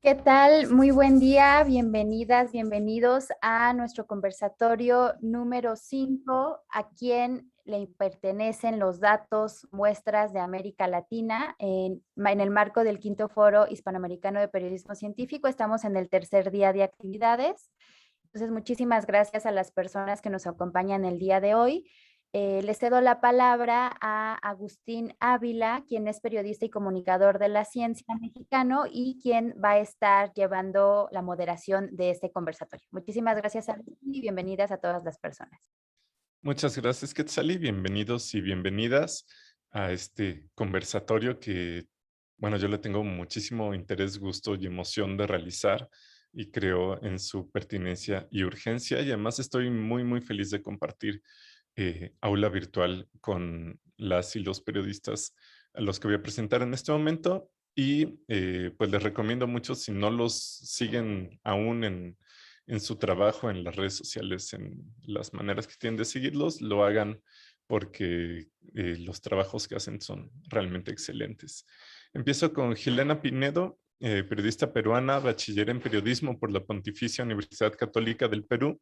¿Qué tal? Muy buen día, bienvenidas, bienvenidos a nuestro conversatorio número 5, a quien le pertenecen los datos, muestras de América Latina en el marco del quinto foro hispanoamericano de periodismo científico. Estamos en el tercer día de actividades. Entonces, muchísimas gracias a las personas que nos acompañan el día de hoy. Les cedo la palabra a Agustín Ávila, quien es periodista y comunicador de la ciencia mexicano y quien va a estar llevando la moderación de este conversatorio. Muchísimas gracias, Agustín, y bienvenidas a todas las personas. Muchas gracias, Quetzalí. Bienvenidos y bienvenidas a este conversatorio que, bueno, yo le tengo muchísimo interés, gusto y emoción de realizar y creo en su pertinencia y urgencia. Y además estoy muy feliz de compartir aula virtual con las y los periodistas a los que voy a presentar en este momento. Y pues les recomiendo mucho, si no los siguen aún en su trabajo, en las redes sociales, en las maneras que tienen de seguirlos, lo hagan porque los trabajos que hacen son realmente excelentes. Empiezo con Gilena Pinedo, periodista peruana, bachiller en periodismo por la Pontificia Universidad Católica del Perú.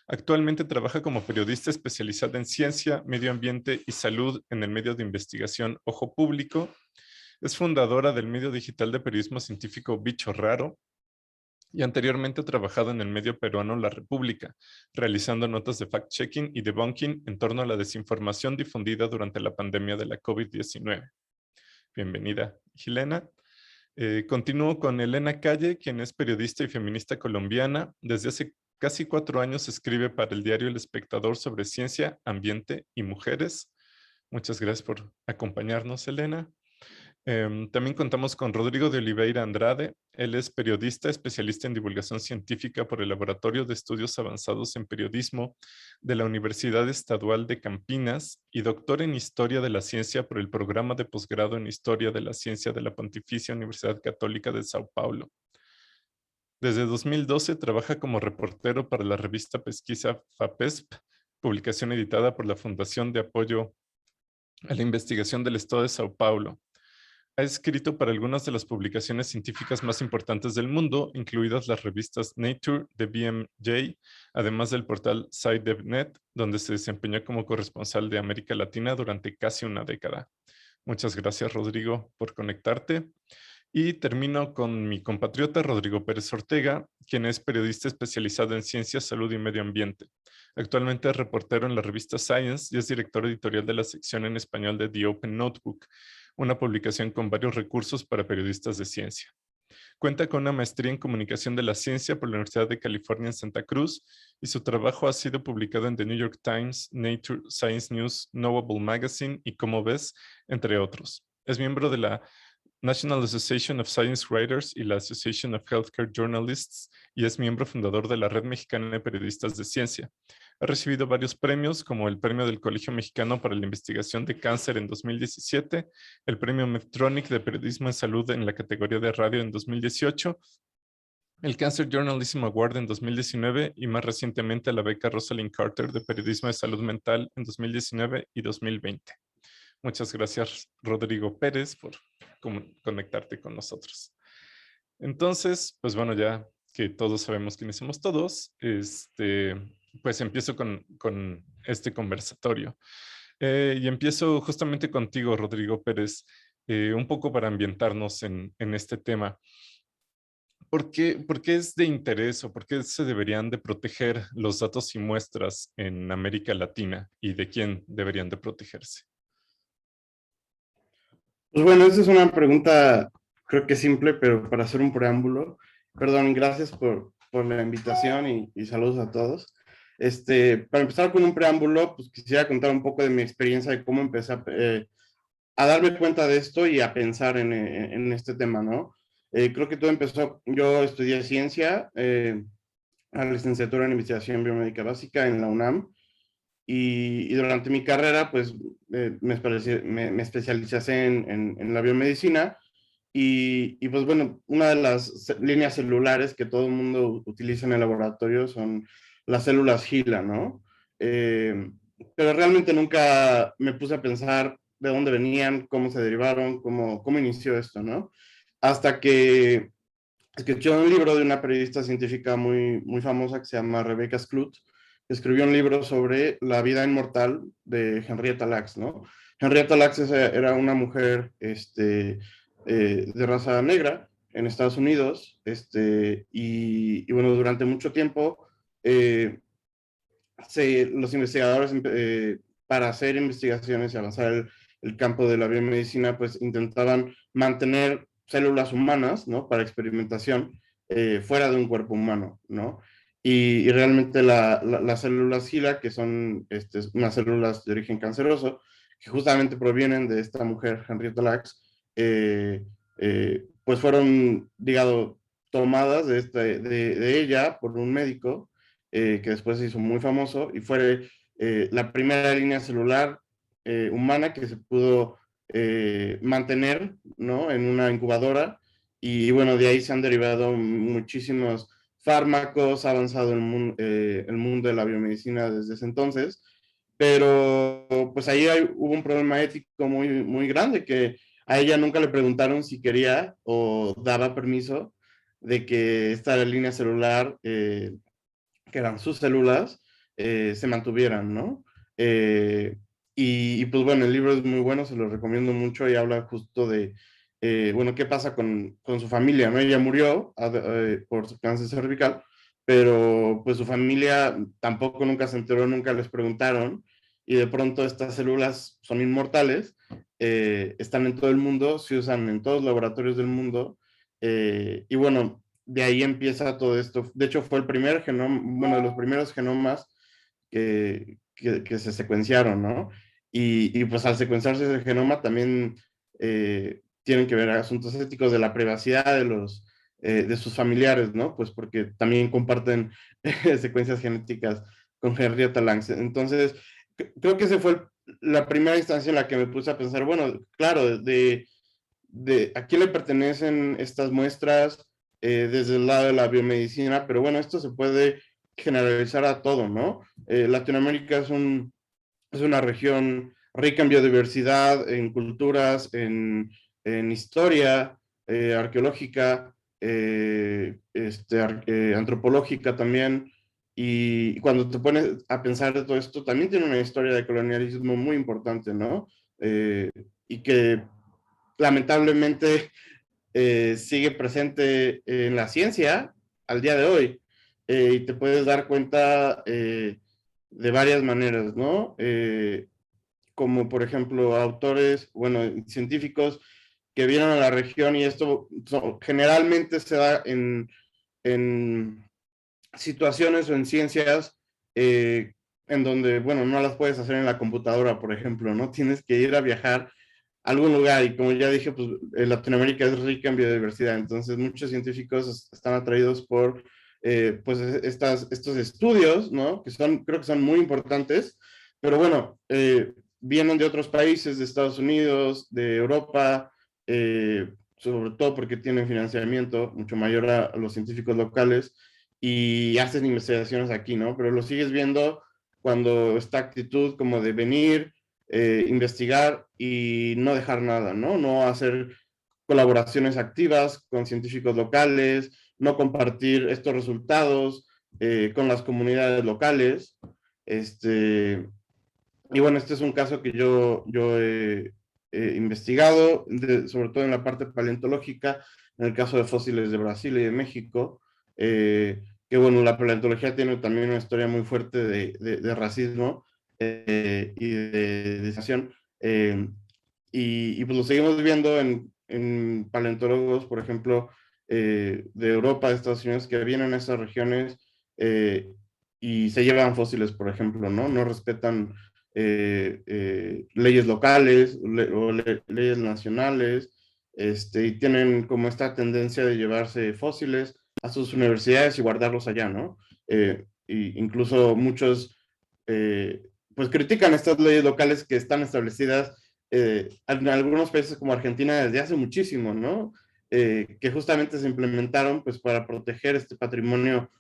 Actualmente trabaja como periodista especializada en ciencia, medio ambiente y salud en el medio de investigación Ojo Público. Es fundadora del medio digital de periodismo científico Bicho Raro y anteriormente ha trabajado en el medio peruano La República, realizando notas de fact-checking y debunking en torno a la desinformación difundida durante la pandemia de la COVID-19. Bienvenida, Gilena. Continúo con Elena Calle, quien es periodista y feminista colombiana. Desde hace casi 4 años escribe para el diario El Espectador sobre ciencia, ambiente y mujeres. Muchas gracias por acompañarnos, Elena. También contamos con Rodrigo de Oliveira Andrade. Él es periodista, especialista en divulgación científica por el Laboratorio de Estudios Avanzados en Periodismo de la Universidad Estadual de Campinas y doctor en Historia de la Ciencia por el Programa de Posgrado en Historia de la Ciencia de la Pontificia Universidad Católica de Sao Paulo. Desde 2012 trabaja como reportero para la revista Pesquisa FAPESP, publicación editada por la Fundación de Apoyo a la Investigación del Estado de Sao Paulo. Ha escrito para algunas de las publicaciones científicas más importantes del mundo, incluidas las revistas Nature de BMJ, además del portal SciDevNet, donde se desempeñó como corresponsal de América Latina durante casi una década. Muchas gracias, Rodrigo, por conectarte. Y termino con mi compatriota Rodrigo Pérez Ortega, quien es periodista especializado en ciencia, salud y medio ambiente. Actualmente es reportero en la revista Science y es director editorial de la sección en español de The Open Notebook, una publicación con varios recursos para periodistas de ciencia. Cuenta con una maestría en comunicación de la ciencia por la Universidad de California en Santa Cruz y su trabajo ha sido publicado en The New York Times, Nature, Science News, Knowable Magazine y Como Ves, entre otros. Es miembro de la National Association of Science Writers y la Association of Healthcare Journalists y es miembro fundador de la Red Mexicana de Periodistas de Ciencia. Ha recibido varios premios como el Premio del Colegio Mexicano para la Investigación de Cáncer en 2017, el Premio Medtronic de Periodismo en Salud en la categoría de radio en 2018, el Cancer Journalism Award en 2019 y más recientemente la beca Rosalind Carter de Periodismo de Salud Mental en 2019 y 2020. Muchas gracias, Rodrigo Pérez, por conectarte con nosotros. Entonces, pues bueno, ya que todos sabemos quiénes somos todos, pues empiezo con este conversatorio. Y empiezo justamente contigo, Rodrigo Pérez, un poco para ambientarnos en este tema. ¿Por qué es de interés o por qué se deberían de proteger los datos y muestras en América Latina y de quién deberían de protegerse? Pues bueno, esta es una pregunta, creo que simple, pero para hacer un preámbulo. Perdón, gracias por la invitación y saludos a todos. Para empezar con un preámbulo, pues quisiera contar un poco de mi experiencia de cómo empecé a darme cuenta de esto y a pensar en este tema, ¿no? Creo que todo empezó, yo estudié ciencia, a la licenciatura en investigación biomédica básica en la UNAM, y durante mi carrera, pues, me especialicé en la biomedicina y, pues, bueno, una de las líneas celulares que todo el mundo utiliza en el laboratorio son las células HeLa, ¿no? Pero realmente nunca me puse a pensar de dónde venían, cómo se derivaron, cómo inició esto, ¿no? Hasta que escuché un libro de una periodista científica muy famosa que se llama Rebecca Skloot, que escribió un libro sobre la vida inmortal de Henrietta Lacks, ¿no? Henrietta Lacks era una mujer de raza negra en Estados Unidos, y bueno, durante mucho tiempo los investigadores, para hacer investigaciones y avanzar el campo de la biomedicina, pues intentaban mantener células humanas, ¿no? Para experimentación fuera de un cuerpo humano, ¿no? Y realmente las células HeLa, que son unas células de origen canceroso, que justamente provienen de esta mujer, Henrietta Lacks, pues fueron, digamos, tomadas de ella por un médico que después se hizo muy famoso y fue la primera línea celular humana que se pudo mantener, ¿no? En una incubadora, y bueno, de ahí se han derivado muchísimos fármacos, ha avanzado el mundo de la biomedicina desde ese entonces, pero pues ahí hubo un problema ético muy grande, que a ella nunca le preguntaron si quería o daba permiso de que esta línea celular que eran sus células, se mantuvieran, ¿no? Pues bueno, el libro es muy bueno, se lo recomiendo mucho, y habla justo de, bueno, qué pasa con su familia, ¿no? Ella murió por su cáncer cervical, pero pues su familia tampoco nunca se enteró, nunca les preguntaron, y de pronto estas células son inmortales, están en todo el mundo, se usan en todos los laboratorios del mundo, y bueno, de ahí empieza todo esto. De hecho, fue el primer genoma, bueno, de los primeros genomas que se secuenciaron, ¿no? Pues al secuenciarse ese genoma también tienen que ver asuntos éticos de la privacidad de sus familiares, ¿no? Pues porque también comparten secuencias genéticas con Henrietta Lacks. Entonces, creo que esa fue la primera instancia en la que me puse a pensar, bueno, claro, a quién le pertenecen estas muestras desde el lado de la biomedicina, pero bueno, esto se puede generalizar a todo, ¿no? Latinoamérica es una región rica en biodiversidad, en culturas, en historia arqueológica, antropológica también, y cuando te pones a pensar de todo esto, también tiene una historia de colonialismo muy importante, ¿no? Y que lamentablemente sigue presente en la ciencia al día de hoy, y te puedes dar cuenta de varias maneras, ¿no? Como por ejemplo autores, bueno, científicos que vienen a la región, y esto generalmente se da en situaciones o en ciencias en donde, bueno, no las puedes hacer en la computadora, por ejemplo, ¿no? Tienes que ir a viajar algún lugar, y como ya dije, pues Latinoamérica es rica en biodiversidad, entonces muchos científicos están atraídos por pues estos estudios, ¿no? Creo que son muy importantes, pero bueno, vienen de otros países, de Estados Unidos, de Europa, sobre todo porque tienen financiamiento mucho mayor a los científicos locales, y hacen investigaciones aquí, ¿no? Pero lo sigues viendo cuando esta actitud como de venir, investigar y no dejar nada, ¿no? No hacer colaboraciones activas con científicos locales, no compartir estos resultados con las comunidades locales. Y bueno, este es un caso que yo he investigado, sobre todo en la parte paleontológica, en el caso de fósiles de Brasil y de México, que bueno, la paleontología tiene también una historia muy fuerte de racismo y de discriminación, pues lo seguimos viendo en paleontólogos, por ejemplo, de Europa, de Estados Unidos, que vienen a estas regiones y se llevan fósiles, por ejemplo, ¿no? No respetan leyes locales leyes nacionales, y tienen como esta tendencia de llevarse fósiles a sus universidades y guardarlos allá, ¿no? Incluso muchos pues critican estas leyes locales que están establecidas en algunos países como Argentina desde hace muchísimo, ¿no? Que justamente se implementaron pues para proteger este patrimonio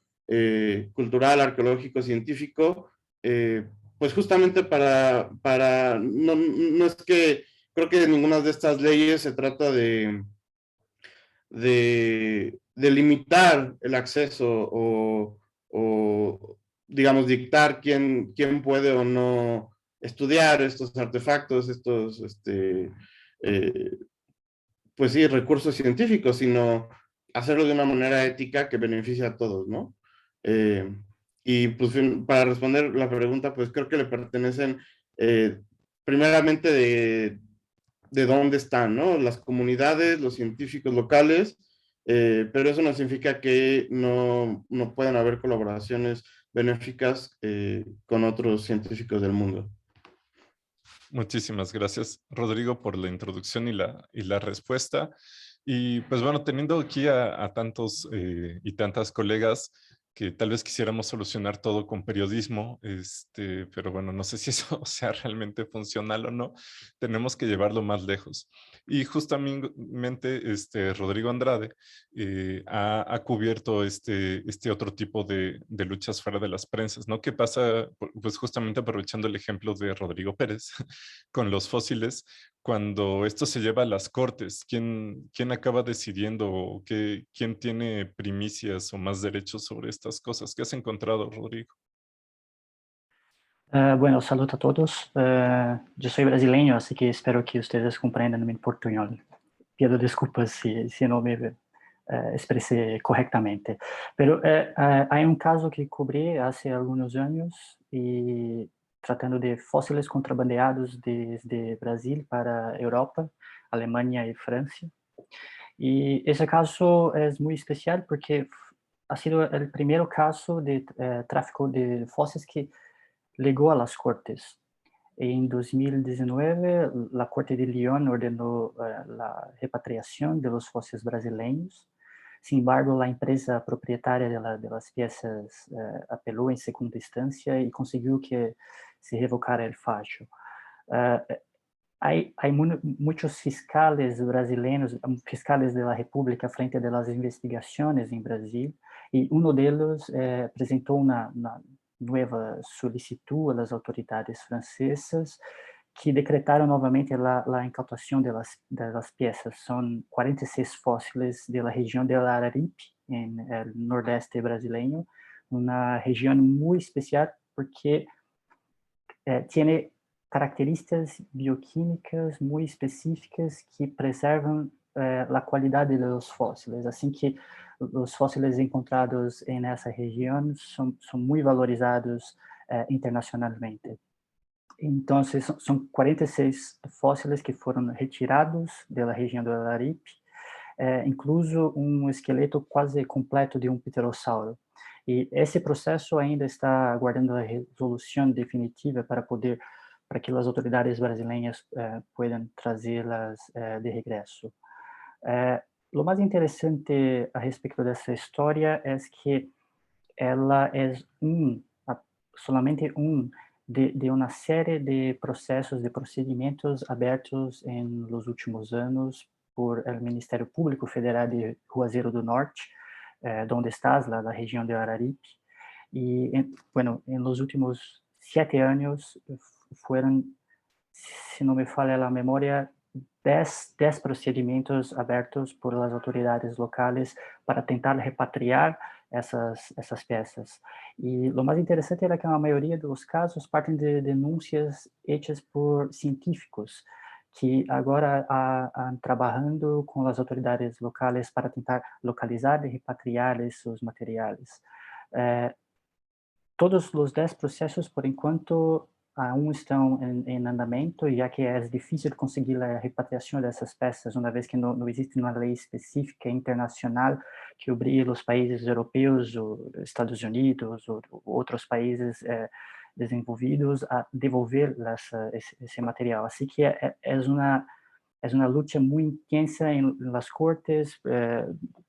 cultural, arqueológico, científico, pues justamente no es que, creo que ninguna de estas leyes se trata de delimitar el acceso o digamos, dictar quién puede o no estudiar estos artefactos, estos, pues sí, recursos científicos, sino hacerlo de una manera ética que beneficie a todos, ¿no? Eh, y pues para responder la pregunta, pues creo que le pertenecen primeramente de dónde están, ¿no? Las comunidades, los científicos locales, pero eso no significa que no puedan haber colaboraciones benéficas con otros científicos del mundo. Muchísimas gracias, Rodrigo, por la introducción y la respuesta. Y pues bueno, teniendo aquí a tantos y tantas colegas que tal vez quisiéramos solucionar todo con periodismo, pero bueno, no sé si eso sea realmente funcional o no, tenemos que llevarlo más lejos. Y justamente Rodrigo Andrade ha cubierto este otro tipo de luchas fuera de las prensas, ¿no? ¿Qué pasa? Pues justamente aprovechando el ejemplo de Rodrigo Pérez con los fósiles, cuando esto se lleva a las cortes, ¿quién acaba decidiendo o quién tiene primicias o más derechos sobre estas cosas? ¿Qué has encontrado, Rodrigo? Bueno, saludo a todos. Yo soy brasileño, así que espero que ustedes comprendan mi portuñol. Pido disculpas si no me expresé correctamente. Pero hay un caso que cubrí hace algunos años y tratando de fósiles contrabandeados desde Brasil para Europa, Alemania y Francia. Y ese caso es muy especial porque ha sido el primer caso de tráfico de fósiles que llegó a las Cortes. En 2019, la Corte de Lyon ordenó la repatriación de los fósiles brasileños. Sin embargo, la empresa propietaria de las piezas apeló en segunda instancia y consiguió que se revocara el fallo. Hay muchos fiscales brasileños, fiscales de la República frente a las investigaciones en Brasil, y uno de ellos presentó una nueva solicitud a las autoridades francesas que decretaron nuevamente la incautación de las piezas. Son 46 fósiles de la región del Araripe, en el nordeste brasileño, una región muy especial porque tiene características bioquímicas muy específicas que preservan la calidad de los fósiles. Así que los fósiles encontrados en esa región son muy valorizados internacionalmente. Entonces, son 46 fósiles que fueron retirados de la región do Araripe, incluso um esqueleto quase completo de um pterossauro. E esse processo ainda está aguardando a resolução definitiva para que as autoridades brasileiras puedan trazê-las de regresso. O mais interessante a respeito dessa história é que ela é solamente de uma série de processos, de procedimentos abertos nos últimos anos por el Ministério Público Federal de Juazeiro do Norte, donde estás, la región de Araripe. Y, bueno, en los últimos 7 años fueron, si no me falla la memoria, 10 procedimentos abertos por las autoridades locales para tentar repatriar essas peças. E o mais interessante era que a maioria dos casos partem de denúncias hechas por científicos que agora estão trabalhando com as autoridades locais para tentar localizar e repatriar esses materiais. Todos os 10 processos, por enquanto, aún estão em andamento, já que é difícil conseguir a repatriação dessas peças, uma vez que não existe uma lei específica internacional que obrigue os países europeus, ou Estados Unidos, ou outros países desenvolvidos a devolver esse material. Assim que é uma luta muito intensa em las cortes,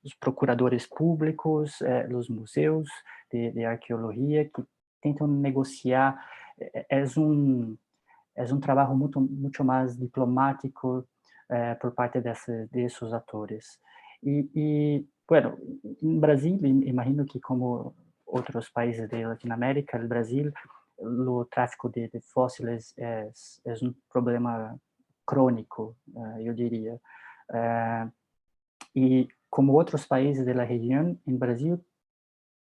os procuradores públicos, os museus de arqueologia que tentam negociar. É um trabalho muito mais diplomático por parte desses atores. Bueno, em Brasil, imagino que como outros países de Latinoamérica, o Brasil, o tráfico de fósiles é um problema crônico, eu diria. E como otros países de la región, en Brasil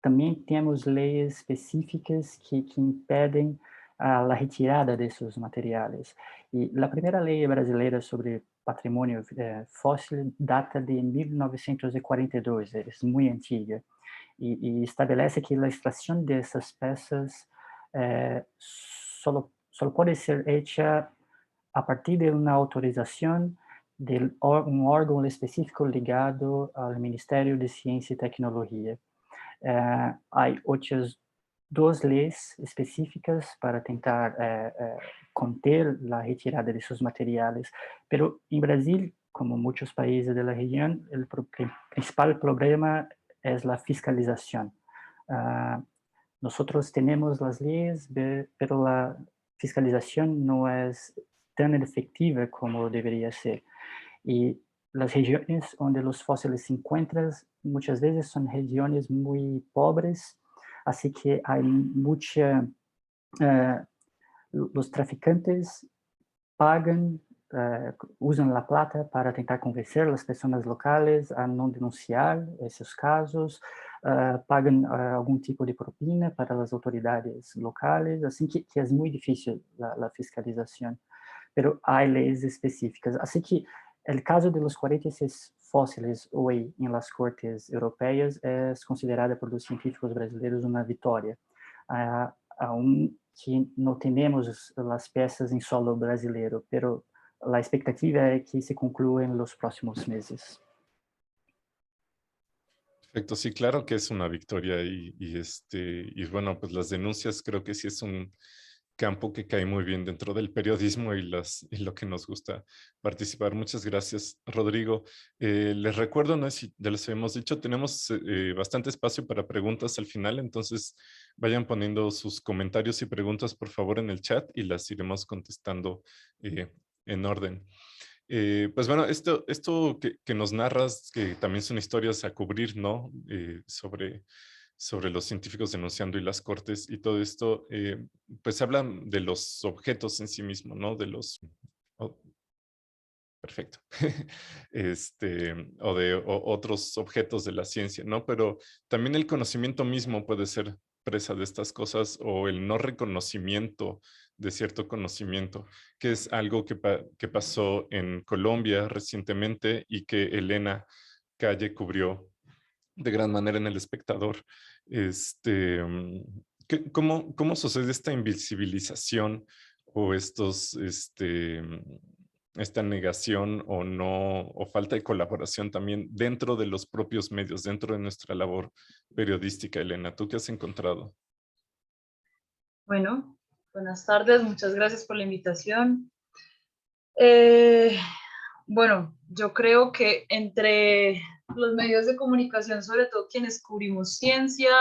también tenemos leyes específicas que impiden la retirada de esos materiales. Y la primera ley brasileira sobre patrimonio fósil data de 1942, es muy antigua, y establece que la extracción de esas piezas solo puede ser hecha a partir de una autorización de un órgão específico ligado al Ministerio de Ciencia y Tecnología. Hay otras dos leyes específicas para tentar conter la retirada de esos materiales, pero en Brasil, como muchos países de la región, el principal problema es la fiscalización. Nosotros tenemos las leyes, pero la fiscalización no es tan efectiva como debería ser. Y las regiones donde los fósiles se encuentran muchas veces son regiones muy pobres, así que hay los traficantes pagan, usan la plata para tentar convencer las personas locales a no denunciar esos casos, pagan algún tipo de propina para las autoridades locales, así que es muy difícil la fiscalización, pero hay leyes específicas. Así que el caso de los 46 fósiles hoy en las cortes europeas es considerada por los científicos brasileños una victoria, aún que no tenemos las piezas en solo brasileño, pero la expectativa es que se concluya en los próximos meses. Perfecto, sí, claro que es una victoria y bueno, pues las denuncias creo que sí es un campo que cae muy bien dentro del periodismo y lo que nos gusta participar. Muchas gracias, Rodrigo. Les recuerdo, no sé si ya les habíamos dicho, tenemos bastante espacio para preguntas al final, entonces vayan poniendo sus comentarios y preguntas por favor en el chat y las iremos contestando en orden. Pues bueno, esto que nos narras, que también son historias a cubrir, ¿no? Sobre los científicos denunciando y las cortes y todo esto, pues hablan de los objetos en sí mismos, ¿no? De los... oh, perfecto. O de otros objetos de la ciencia, ¿no? Pero también el conocimiento mismo puede ser presa de estas cosas o el no reconocimiento de cierto conocimiento, que es algo que pasó en Colombia recientemente y que Elena Calle cubrió de gran manera en El Espectador. ¿Cómo sucede esta invisibilización o esta negación o no, o falta de colaboración también dentro de los propios medios, dentro de nuestra labor periodística? Elena, ¿tú qué has encontrado? Bueno, buenas tardes, muchas gracias por la invitación. Bueno, yo creo que entre los medios de comunicación, sobre todo quienes cubrimos ciencia,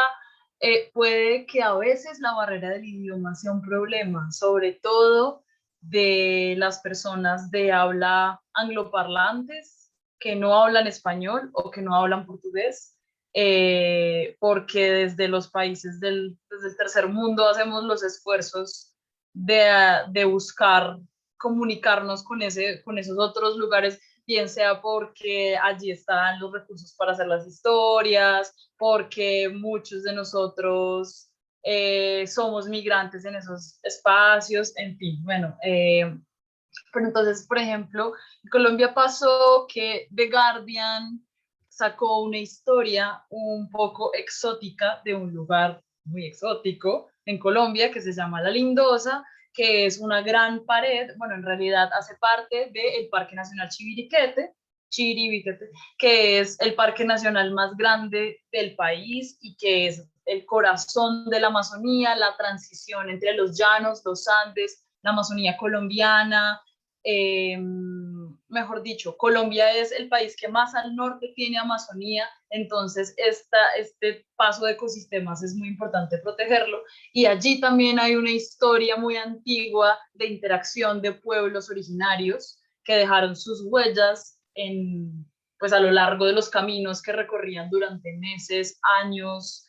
puede que a veces la barrera del idioma sea un problema, sobre todo de las personas de habla angloparlantes que no hablan español o que no hablan portugués, porque desde los países desde el tercer mundo hacemos los esfuerzos de buscar comunicarnos con esos otros lugares, bien sea porque allí están los recursos para hacer las historias, porque muchos de nosotros somos migrantes en esos espacios, en fin, bueno. Pero entonces, por ejemplo, en Colombia pasó que The Guardian sacó una historia un poco exótica de un lugar muy exótico en Colombia que se llama La Lindosa, que es una gran pared, bueno, en realidad hace parte del Parque Nacional Chiribiquete, que es el parque nacional más grande del país y que es el corazón de la Amazonía, la transición entre los llanos, los Andes, la Amazonía colombiana. Mejor dicho, Colombia es el país que más al norte tiene Amazonía, entonces este paso de ecosistemas es muy importante protegerlo, y allí también hay una historia muy antigua de interacción de pueblos originarios que dejaron sus huellas pues a lo largo de los caminos que recorrían durante meses, años.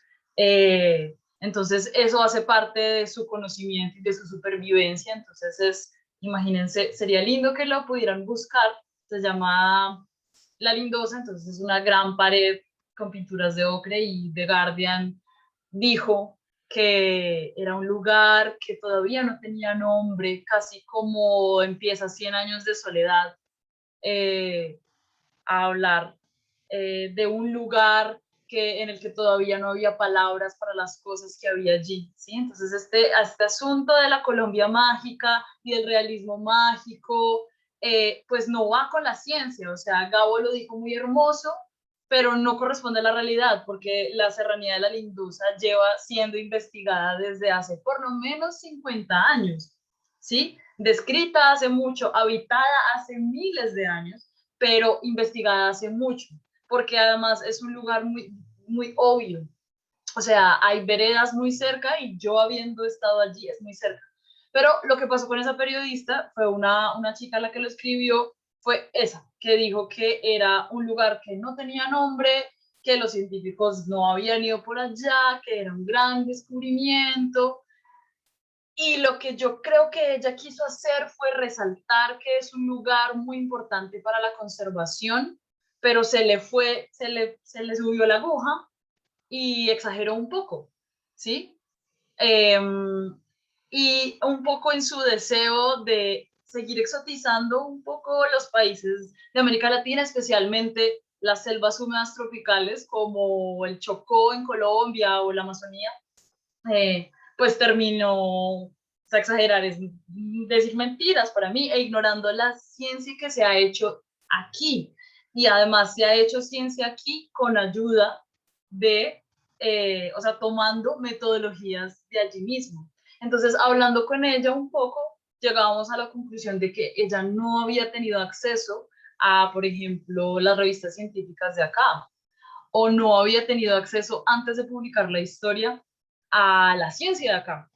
Entonces eso hace parte de su conocimiento y de su supervivencia, entonces imagínense, sería lindo que lo pudieran buscar, se llama la Lindosa, entonces es una gran pared con pinturas de ocre, y The Guardian dijo que era un lugar que todavía no tenía nombre, casi como empieza 100 años de soledad, a hablar de un lugar en el que todavía no había palabras para las cosas que había allí, ¿sí? Entonces este asunto de la Colombia mágica y el realismo mágico, pues no va con la ciencia, o sea, Gabo lo dijo muy hermoso, pero no corresponde a la realidad, porque la serranía de la Lindosa lleva siendo investigada desde hace por lo menos 50 años, ¿sí? Descrita hace mucho, habitada hace miles de años, pero investigada hace mucho, porque además es un lugar muy, muy obvio. O sea, hay veredas muy cerca y yo habiendo estado allí es muy cerca. Pero lo que pasó con esa periodista fue una chica la que lo escribió, fue esa, que dijo que era un lugar que no tenía nombre, que los científicos no habían ido por allá, que era un gran descubrimiento. Y lo que yo creo que ella quiso hacer fue resaltar que es un lugar muy importante para la conservación, pero se le subió la aguja y exageró un poco, ¿sí? Y un poco en su deseo de seguir exotizando un poco los países de América Latina, especialmente las selvas húmedas tropicales como el Chocó en Colombia o la Amazonía, pues terminó, o sea, exagerar es decir mentiras para mí, e ignorando la ciencia que se ha hecho aquí. Y además se ha hecho ciencia aquí con ayuda de, o sea, tomando metodologías de allí mismo. Entonces, hablando con ella un poco, llegábamos a la conclusión de que ella no había tenido acceso a, por ejemplo, las revistas científicas de acá, o no había tenido acceso antes de publicar la historia a la ciencia de acá.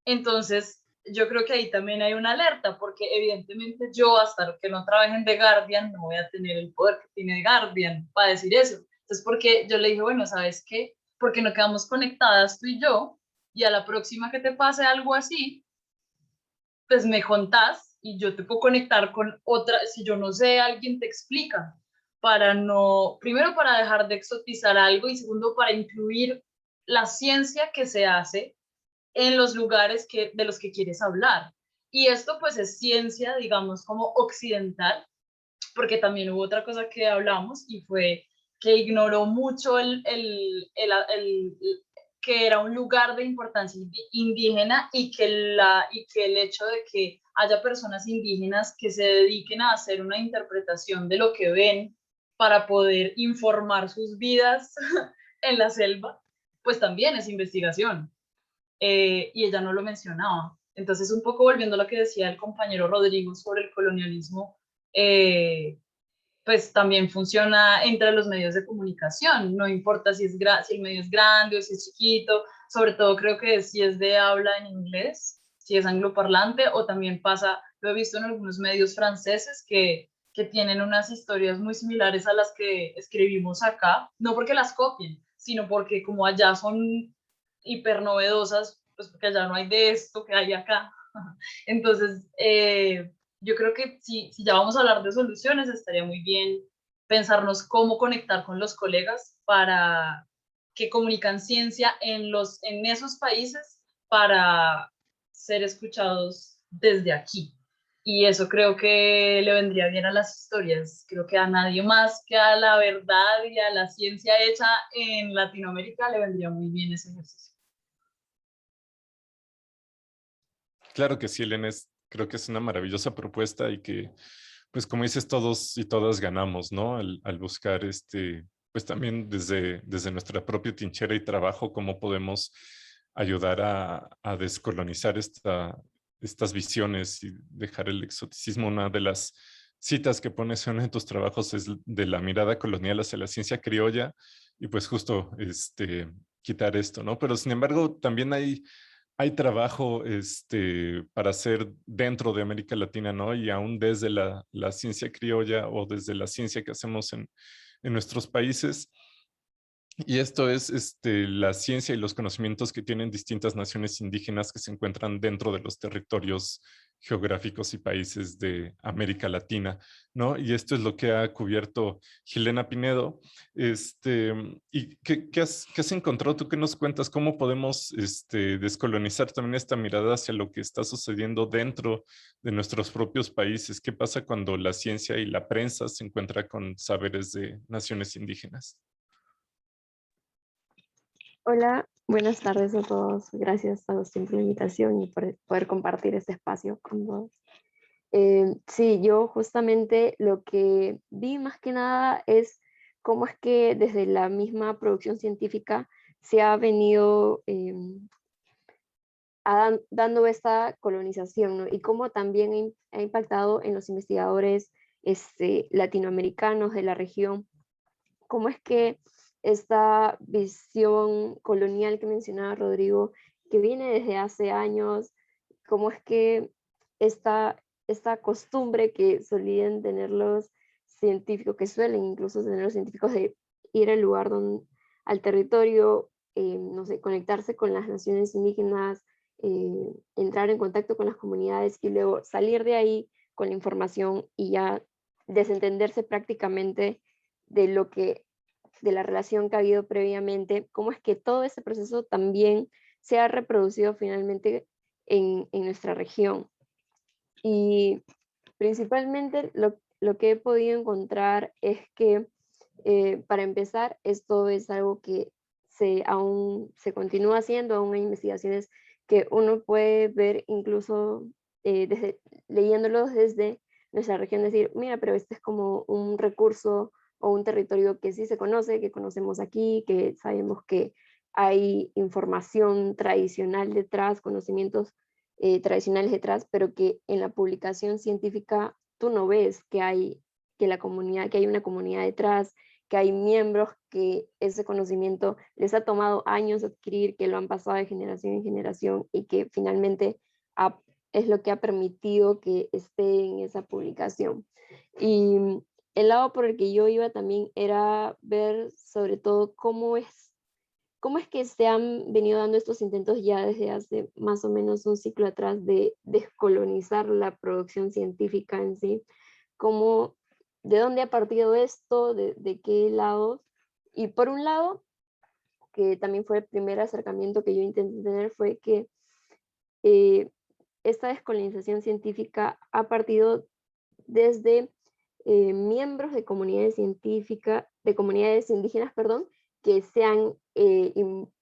Entonces, yo creo que ahí también hay una alerta, porque evidentemente yo, hasta que no trabaje en The Guardian, no voy a tener el poder que tiene The Guardian para decir eso. Entonces, porque yo le dije, bueno, ¿sabes qué? Porque no quedamos conectadas tú y yo, y a la próxima que te pase algo así, pues me contás y yo te puedo conectar con otra, si yo no sé, alguien te explica, para no, primero para dejar de exotizar algo, y segundo para incluir la ciencia que se hace en los lugares de los que quieres hablar. Y esto pues es ciencia, digamos, como occidental, porque también hubo otra cosa que hablamos y fue que ignoró mucho que era un lugar de importancia indígena, y que el hecho de que haya personas indígenas que se dediquen a hacer una interpretación de lo que ven para poder informar sus vidas en la selva, pues también es investigación. Y ella no lo mencionaba. Entonces, un poco volviendo a lo que decía el compañero Rodrigo sobre el colonialismo, pues también funciona entre los medios de comunicación, no importa si el medio es grande o si es chiquito, sobre todo creo que si es de habla en inglés, si es angloparlante, o también pasa, lo he visto en algunos medios franceses que tienen unas historias muy similares a las que escribimos acá, no porque las copien, sino porque como allá son hiper novedosas, pues porque allá no hay de esto que hay acá. Entonces, yo creo que si ya vamos a hablar de soluciones, estaría muy bien pensarnos cómo conectar con los colegas para que comunican ciencia en esos países para ser escuchados desde aquí. Y eso creo que le vendría bien a las historias. Creo que a nadie más que a la verdad y a la ciencia hecha en Latinoamérica le vendría muy bien ese ejercicio. Claro que sí, Elena, creo que es una maravillosa propuesta y que, pues como dices, todos y todas ganamos, ¿no? Al buscar pues también desde nuestra propia trinchera y trabajo, cómo podemos ayudar a descolonizar estas visiones y dejar el exoticismo. Una de las citas que pones en uno de tus trabajos es de la mirada colonial hacia la ciencia criolla, y pues justo quitar esto, ¿no? Pero sin embargo, también hay trabajo para hacer dentro de América Latina, ¿no? Y aún desde la ciencia criolla o desde la ciencia que hacemos en nuestros países, Y esto es la ciencia y los conocimientos que tienen distintas naciones indígenas que se encuentran dentro de los territorios geográficos y países de América Latina, ¿no? Y esto es lo que ha cubierto Gilena Pinedo. ¿Y qué has encontrado? ¿Tú qué nos cuentas? ¿Cómo podemos descolonizar también esta mirada hacia lo que está sucediendo dentro de nuestros propios países? ¿Qué pasa cuando la ciencia y la prensa se encuentran con saberes de naciones indígenas? Hola, buenas tardes a todos. Gracias a Agustín por la invitación y por poder compartir este espacio con vos. Sí, yo justamente lo que vi más que nada es cómo es que desde la misma producción científica se ha venido dando esta colonización, ¿no? Y cómo también ha impactado en los investigadores latinoamericanos de la región. Cómo es que esta visión colonial que mencionaba Rodrigo, que viene desde hace años, cómo es que esta costumbre que solían tener los científicos, que suelen incluso tener los científicos de ir al lugar al territorio, no sé, conectarse con las naciones indígenas, entrar en contacto con las comunidades y luego salir de ahí con la información y ya desentenderse prácticamente de la relación que ha habido previamente, cómo es que todo ese proceso también se ha reproducido finalmente en nuestra región. Y principalmente lo que he podido encontrar es que, para empezar, esto es algo que aún se continúa haciendo, aún hay investigaciones que uno puede ver incluso leyéndolos desde nuestra región, decir, mira, pero este es como un recurso o un territorio que sí se conoce, que conocemos aquí, que sabemos que hay información tradicional detrás, conocimientos tradicionales detrás, pero que en la publicación científica tú no ves que hay una comunidad detrás, que hay miembros que ese conocimiento les ha tomado años adquirir, que lo han pasado de generación en generación y que finalmente es lo que ha permitido que esté en esa publicación. Y el lado por el que yo iba también era ver sobre todo cómo es que se han venido dando estos intentos ya desde hace más o menos un ciclo atrás de descolonizar la producción científica en sí, de dónde ha partido esto, de qué lados. Y por un lado, que también fue el primer acercamiento que yo intenté tener, fue que esta descolonización científica ha partido desde miembros de comunidades de comunidades indígenas, perdón, que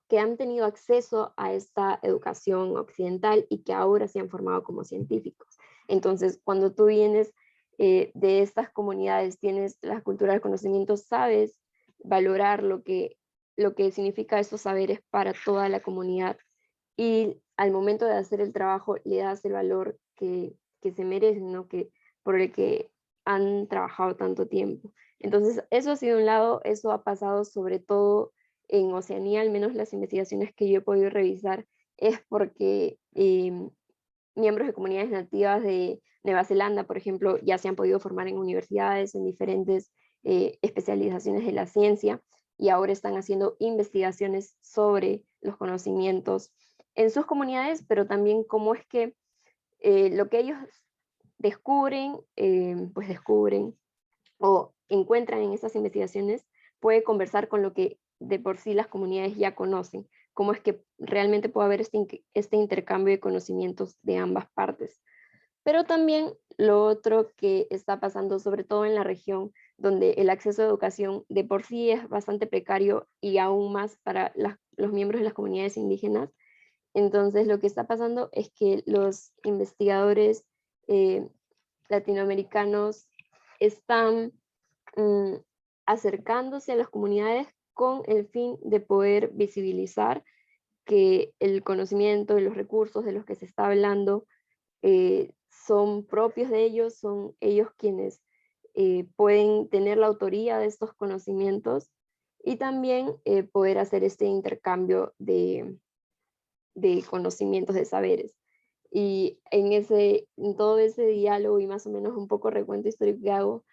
que han tenido acceso a esta educación occidental y que ahora se han formado como científicos. Entonces, cuando tú vienes de estas comunidades, tienes la cultura del conocimiento, sabes valorar lo que significa estos saberes para toda la comunidad y al momento de hacer el trabajo le das el valor que se merecen, ¿no? Por el que han trabajado tanto tiempo. Entonces, eso ha sido un lado, eso ha pasado sobre todo en Oceanía, al menos las investigaciones que yo he podido revisar, es porque miembros de comunidades nativas de Nueva Zelanda, por ejemplo, ya se han podido formar en universidades, en diferentes especializaciones de la ciencia, y ahora están haciendo investigaciones sobre los conocimientos en sus comunidades, pero también cómo es que lo que ellos descubren o encuentran en estas investigaciones puede conversar con lo que de por sí las comunidades ya conocen, cómo es que realmente puede haber este intercambio de conocimientos de ambas partes. Pero también lo otro que está pasando, sobre todo en la región, donde el acceso a educación de por sí es bastante precario y aún más para los miembros de las comunidades indígenas. Entonces, lo que está pasando es que los investigadores latinoamericanos están acercándose a las comunidades con el fin de poder visibilizar que el conocimiento y los recursos de los que se está hablando son propios de ellos, son ellos quienes pueden tener la autoría de estos conocimientos y también poder hacer este intercambio de conocimientos, de saberes. Y en todo ese diálogo y más o menos un poco recuento histórico que hago,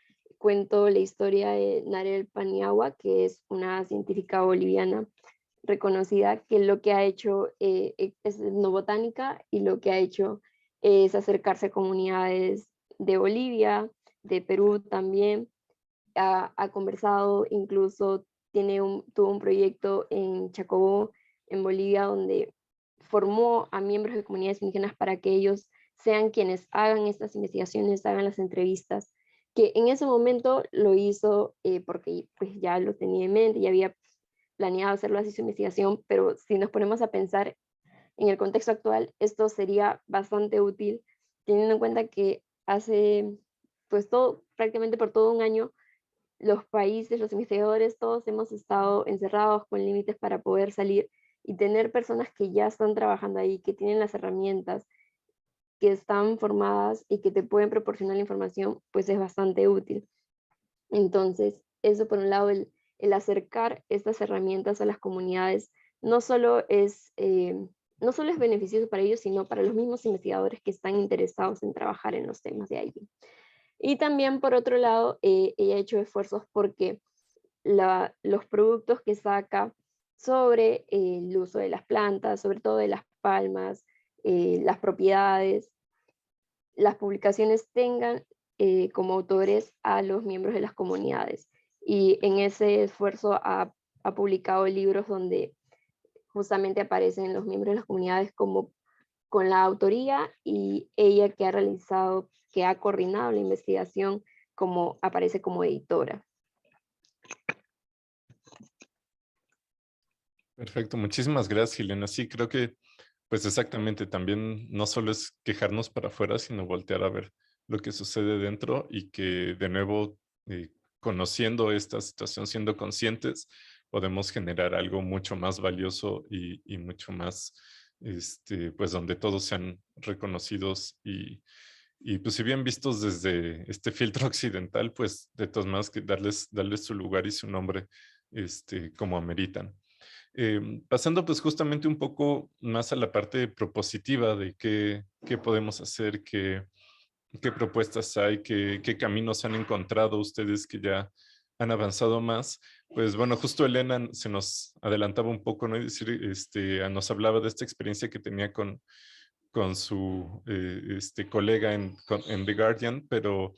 cuento la historia de Narel Paniagua, que es una científica boliviana reconocida, que lo que ha hecho es etnobotánica, y lo que ha hecho es acercarse a comunidades de Bolivia, de Perú también. Ha conversado, incluso tuvo un proyecto en Chacobó, en Bolivia, donde formó a miembros de comunidades indígenas para que ellos sean quienes hagan estas investigaciones, hagan las entrevistas, que en ese momento lo hizo porque pues ya lo tenía en mente, ya había planeado hacerlo así su investigación, pero si nos ponemos a pensar en el contexto actual, esto sería bastante útil, teniendo en cuenta que hace pues prácticamente por todo un año, los países, los investigadores, todos hemos estado encerrados con límites para poder salir, y tener personas que ya están trabajando ahí, que tienen las herramientas, que están formadas y que te pueden proporcionar la información, pues es bastante útil. Entonces, eso por un lado, el acercar estas herramientas a las comunidades, no solo es beneficioso para ellos, sino para los mismos investigadores que están interesados en trabajar en los temas de allí. Y también, por otro lado, ella ha hecho esfuerzos porque los productos que saca sobre el uso de las plantas, sobre todo de las palmas, las propiedades, las publicaciones tengan como autores a los miembros de las comunidades. Y en ese esfuerzo ha publicado libros donde justamente aparecen los miembros de las comunidades como con la autoría, y ella que ha coordinado la investigación, aparece como editora. Perfecto, muchísimas gracias, Helena. Sí, creo que, pues exactamente, también no solo es quejarnos para afuera, sino voltear a ver lo que sucede dentro, y que de nuevo, conociendo esta situación, siendo conscientes, podemos generar algo mucho más valioso y mucho más, pues donde todos sean reconocidos y pues si bien vistos desde este filtro occidental, pues de todas maneras que darles su lugar y su nombre, como ameritan. Pasando pues justamente un poco más a la parte propositiva de qué podemos hacer, qué propuestas hay, qué caminos han encontrado ustedes que ya han avanzado más. Pues bueno, justo Elena se nos adelantaba un poco, ¿no? Y decir, nos hablaba de esta experiencia que tenía con su colega en The Guardian, pero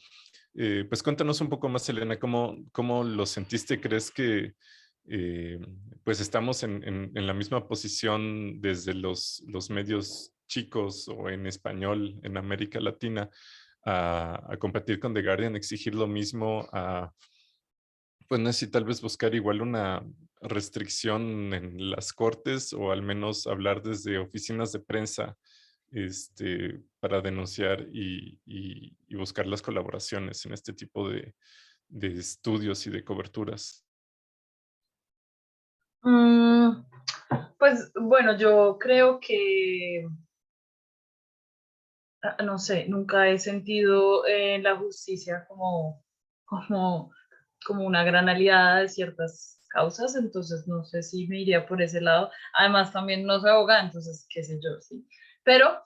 pues cuéntanos un poco más, Elena, cómo lo sentiste. ¿Crees que eh, pues estamos en la misma posición desde los medios chicos o en español en América Latina a competir con The Guardian, exigir lo mismo, pues no sé si tal vez buscar igual una restricción en las cortes o al menos hablar desde oficinas de prensa para denunciar y buscar las colaboraciones en este tipo de estudios y de coberturas? Pues bueno, yo creo que, no sé, nunca he sentido la justicia como, como una gran aliada de ciertas causas, entonces no sé si me iría por ese lado. Además, también no soy abogada, entonces qué sé yo, sí. Pero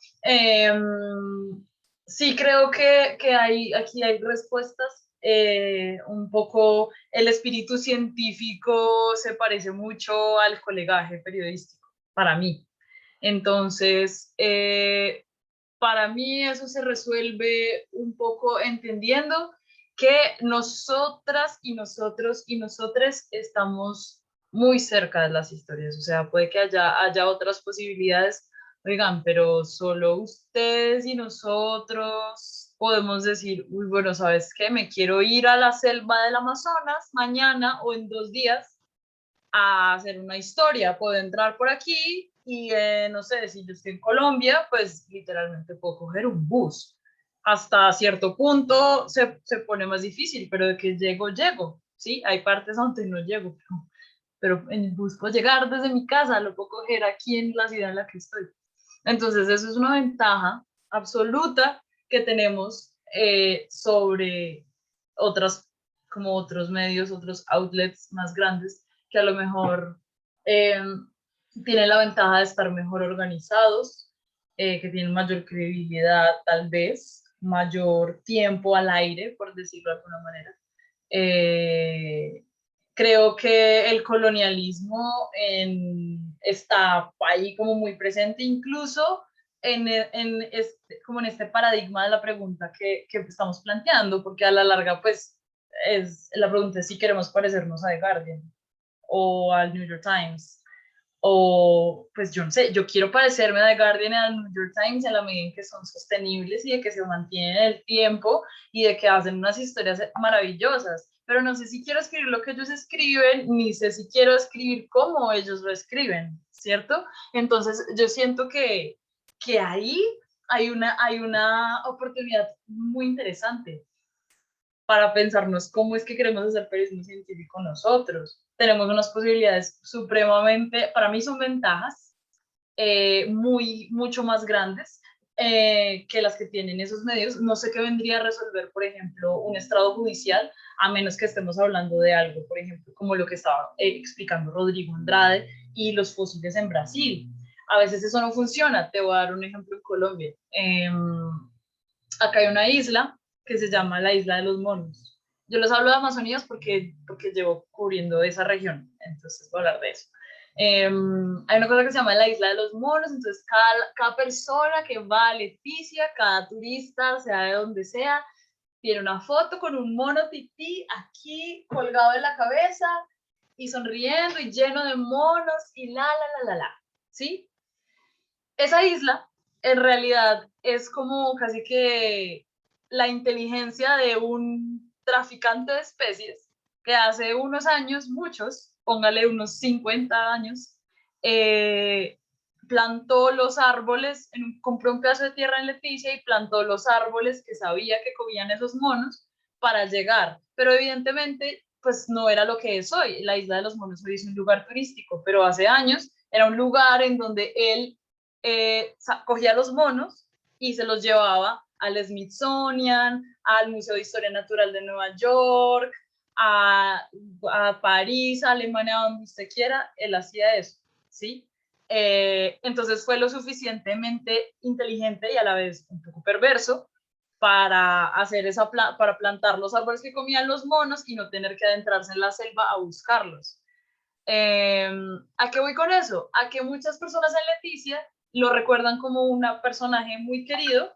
sí creo que aquí hay respuestas. Un poco el espíritu científico se parece mucho al colegaje periodístico, para mí. Entonces, para mí eso se resuelve un poco entendiendo que nosotras y nosotros y nosotres estamos muy cerca de las historias. O sea, puede que haya otras posibilidades, oigan, pero solo ustedes y nosotros podemos decir, uy, bueno, ¿sabes qué? Me quiero ir a la selva del Amazonas mañana o en 2 días a hacer una historia. Puedo entrar por aquí y no sé, si yo estoy en Colombia, pues literalmente puedo coger un bus. Hasta cierto punto se pone más difícil, pero de que llego, ¿sí? Hay partes donde no llego, pero en el bus puedo llegar desde mi casa, lo puedo coger aquí en la ciudad en la que estoy. Entonces, eso es una ventaja absoluta que tenemos sobre como otros medios, otros outlets más grandes, que a lo mejor tienen la ventaja de estar mejor organizados, que tienen mayor credibilidad, tal vez, mayor tiempo al aire, por decirlo de alguna manera. Creo que el colonialismo está ahí como muy presente, incluso como en este paradigma de la pregunta que estamos planteando, porque a la larga, pues, la pregunta es si queremos parecernos a The Guardian o al New York Times, o pues yo no sé, yo quiero parecerme a The Guardian y al New York Times en la medida en que son sostenibles y de que se mantienen en el tiempo y de que hacen unas historias maravillosas, pero no sé si quiero escribir lo que ellos escriben, ni sé si quiero escribir como ellos lo escriben, ¿cierto? Entonces yo siento que ahí hay una oportunidad muy interesante para pensarnos cómo es que queremos hacer periodismo científico nosotros. Tenemos unas posibilidades supremamente, para mí son ventajas mucho más grandes que las que tienen esos medios. No sé qué vendría a resolver, por ejemplo, un estrado judicial, a menos que estemos hablando de algo, por ejemplo, como lo que estaba explicando Rodrigo Andrade y los fósiles en Brasil. A veces eso no funciona. Te voy a dar un ejemplo en Colombia. Acá hay una isla que se llama la Isla de los Monos. Yo les hablo de Amazonías porque llevo cubriendo esa región, entonces voy a hablar de eso. Hay una cosa que se llama la Isla de los Monos, entonces cada persona que va a Leticia, cada turista, sea de donde sea, tiene una foto con un mono tití aquí colgado de la cabeza y sonriendo y lleno de monos y ¿sí? Esa isla en realidad es como casi que la inteligencia de un traficante de especies que hace unos años, muchos, póngale unos 50 años, plantó los árboles, compró un pedazo de tierra en Leticia y plantó los árboles que sabía que comían esos monos para llegar. Pero evidentemente, pues no era lo que es hoy. La Isla de los Monos hoy es un lugar turístico, pero hace años era un lugar en donde él cogía los monos y se los llevaba al Smithsonian, al Museo de Historia Natural de Nueva York, a París, a Alemania, donde usted quiera, él hacía eso, ¿sí? Entonces fue lo suficientemente inteligente y a la vez un poco perverso para hacer para plantar los árboles que comían los monos y no tener que adentrarse en la selva a buscarlos. ¿A qué voy con eso? A que muchas personas en Leticia lo recuerdan como un personaje muy querido,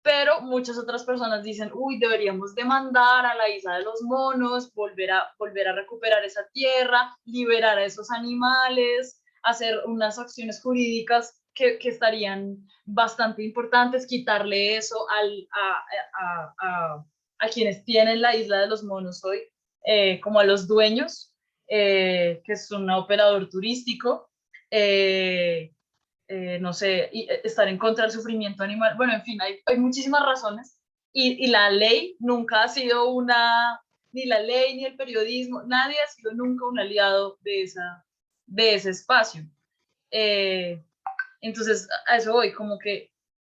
pero muchas otras personas dicen, uy, deberíamos demandar a la Isla de los Monos, volver a recuperar esa tierra, liberar a esos animales, hacer unas acciones jurídicas que estarían bastante importantes, quitarle eso a quienes tienen la Isla de los Monos hoy, como a los dueños, que es un operador turístico, no sé, estar en contra del sufrimiento animal. Bueno, en fin, hay muchísimas razones y la ley nunca ha sido ni la ley ni el periodismo, nadie ha sido nunca un aliado de ese espacio. Entonces, a eso voy, como que,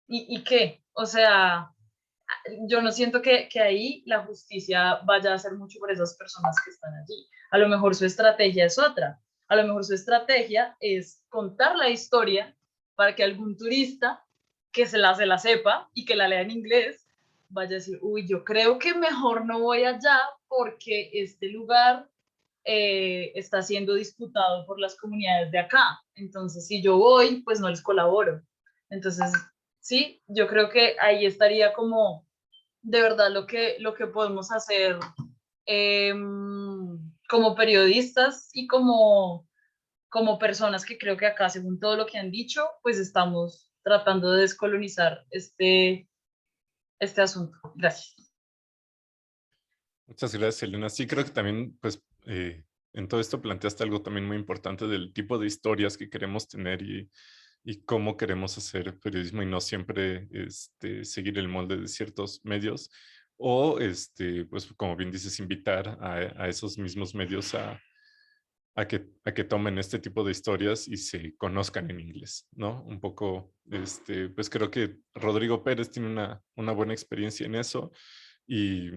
¿y qué? O sea, yo no siento que ahí la justicia vaya a hacer mucho por esas personas que están allí. A lo mejor su estrategia es otra. A lo mejor su estrategia es contar la historia para que algún turista que se la sepa y que la lea en inglés vaya a decir, uy, yo creo que mejor no voy allá porque este lugar está siendo disputado por las comunidades de acá. Entonces, si yo voy, pues no les colaboro. Entonces, sí, yo creo que ahí estaría como de verdad lo que podemos hacer como periodistas y como personas que creo que acá, según todo lo que han dicho, pues estamos tratando de descolonizar este asunto. Gracias. Muchas gracias, Elena. Sí, creo que también, pues, en todo esto planteaste algo también muy importante del tipo de historias que queremos tener y cómo queremos hacer periodismo y no siempre seguir el molde de ciertos medios o, pues, como bien dices, invitar a esos mismos medios a que tomen este tipo de historias y se conozcan en inglés, ¿no? Un poco, pues creo que Rodrigo Pérez tiene una buena experiencia en eso y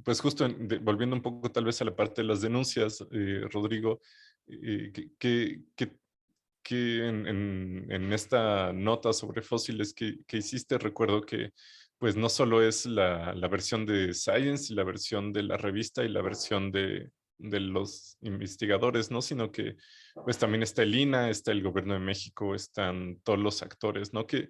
pues justo volviendo un poco tal vez a la parte de las denuncias, Rodrigo, que en esta nota sobre fósiles que hiciste, recuerdo que pues no solo es la versión de Science y la versión de la revista y la versión de los investigadores, ¿no? Sino que pues también está el INAH, está el Gobierno de México, están todos los actores, ¿no? Que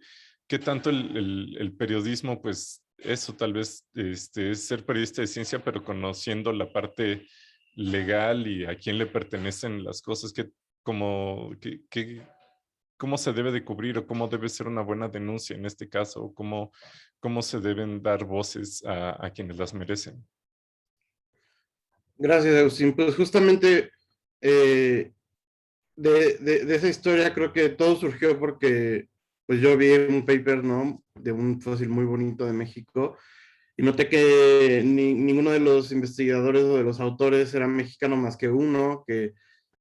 tanto el periodismo, pues eso tal vez es ser periodista de ciencia, pero conociendo la parte legal y a quién le pertenecen las cosas, cómo se debe de cubrir o cómo debe ser una buena denuncia en este caso, o cómo se deben dar voces a quienes las merecen. Gracias, Agustín. Pues justamente de esa historia creo que todo surgió porque pues yo vi un paper, ¿no? De un fósil muy bonito de México y noté que ninguno de los investigadores o de los autores era mexicano más que uno que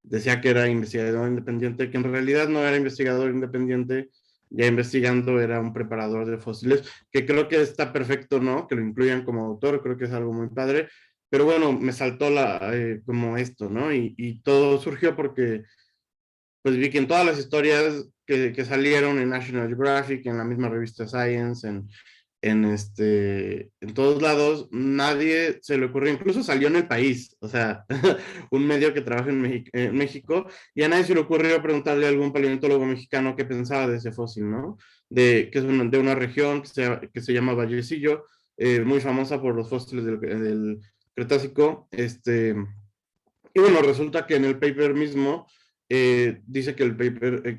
decía que era investigador independiente, que en realidad no era investigador independiente, ya investigando era un preparador de fósiles, que creo que está perfecto, ¿no? Que lo incluyan como autor, creo que es algo muy padre, pero bueno, me saltó como esto, ¿no? Y todo surgió porque pues vi que en todas las historias que salieron en National Geographic, en la misma revista Science, en todos lados, nadie se le ocurrió, incluso salió en El País, o sea, un medio que trabaja en México, y a nadie se le ocurrió preguntarle a algún paleontólogo mexicano qué pensaba de ese fósil, ¿no? Que es de una región que se llama Vallecillo, muy famosa por los fósiles del Cretácico, y bueno, resulta que en el paper mismo dice que el paper,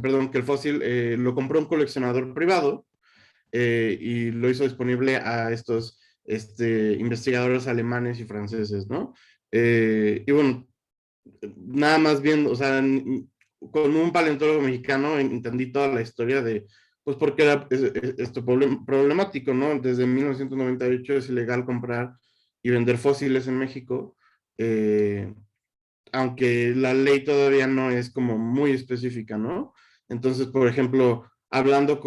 perdón, que el fósil lo compró un coleccionador privado y lo hizo disponible a estos investigadores alemanes y franceses, ¿no? Y bueno, nada más viendo, o sea, con un paleontólogo mexicano entendí toda la historia de, pues, por qué era esto problemático, ¿no? Desde 1998 es ilegal comprar y vender fósiles en México. Aunque la ley todavía no es como muy específica, ¿no? Entonces, por ejemplo, hablando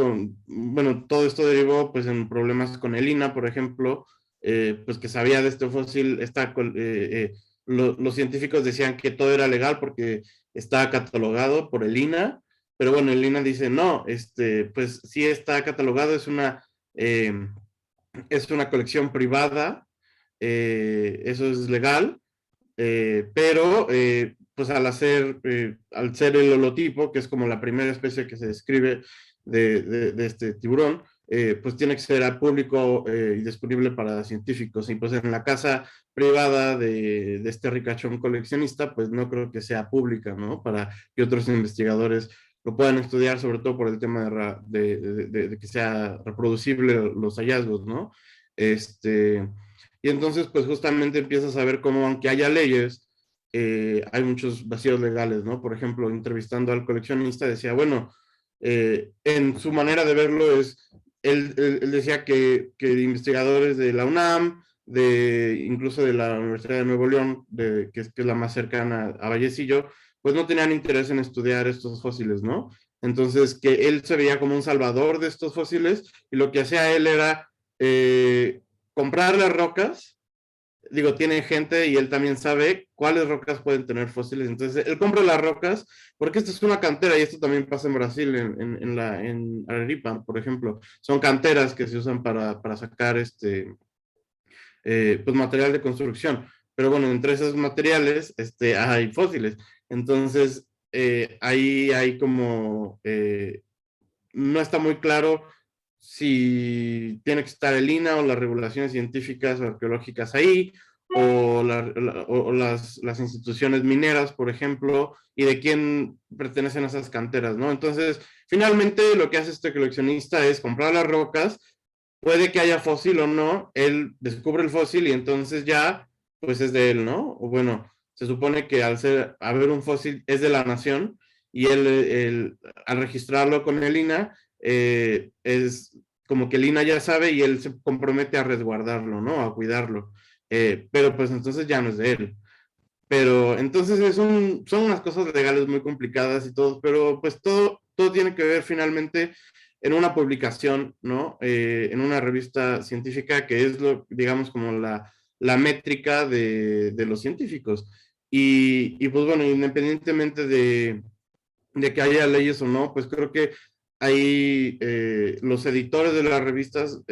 bueno, todo esto derivó pues en problemas con el INAH, por ejemplo, pues que sabía de este fósil, los científicos decían que todo era legal porque estaba catalogado por el INAH, pero bueno, el INAH dice, no, pues sí está catalogado, es una colección privada, eso es legal, pero pues al ser el holotipo, que es como la primera especie que se describe de este tiburón, pues tiene que ser al público y disponible para científicos. Y pues en la casa privada de este ricachón coleccionista, pues no creo que sea pública, ¿no? Para que otros investigadores lo puedan estudiar, sobre todo por el tema de que sea reproducible los hallazgos, ¿no? Y entonces, pues justamente empiezas a ver cómo, aunque haya leyes, hay muchos vacíos legales, ¿no? Por ejemplo, entrevistando al coleccionista, decía, bueno, en su manera de verlo él decía que investigadores de la UNAM, incluso de la Universidad de Nuevo León, que es la más cercana a Vallecillo, pues no tenían interés en estudiar estos fósiles, ¿no? Entonces, que él se veía como un salvador de estos fósiles y lo que hacía él era comprar las rocas, digo, tiene gente y él también sabe cuáles rocas pueden tener fósiles, entonces él compra las rocas, porque esto es una cantera y esto también pasa en Brasil, en Arequipa, por ejemplo, son canteras que se usan para sacar pues material de construcción, pero bueno, entre esos materiales hay fósiles, entonces ahí hay como, no está muy claro si tiene que estar el INAH o las regulaciones científicas o arqueológicas ahí, o las instituciones mineras, por ejemplo, y de quién pertenecen esas canteras, ¿no? Entonces, finalmente lo que hace este coleccionista es comprar las rocas, puede que haya fósil o no, él descubre el fósil y entonces ya, pues es de él, ¿no? O bueno, se supone que al haber un fósil es de la nación y al registrarlo con el INAH, es como que el INAH ya sabe y él se compromete a resguardarlo, ¿no? A cuidarlo. Pero pues entonces ya no es de él. Pero entonces son unas cosas legales muy complicadas y todo, pero pues todo tiene que ver finalmente en una publicación, ¿no? En una revista científica que es digamos, como la métrica de los científicos. Y pues bueno, independientemente de que haya leyes o no, pues creo que ahí los editores de las revistas,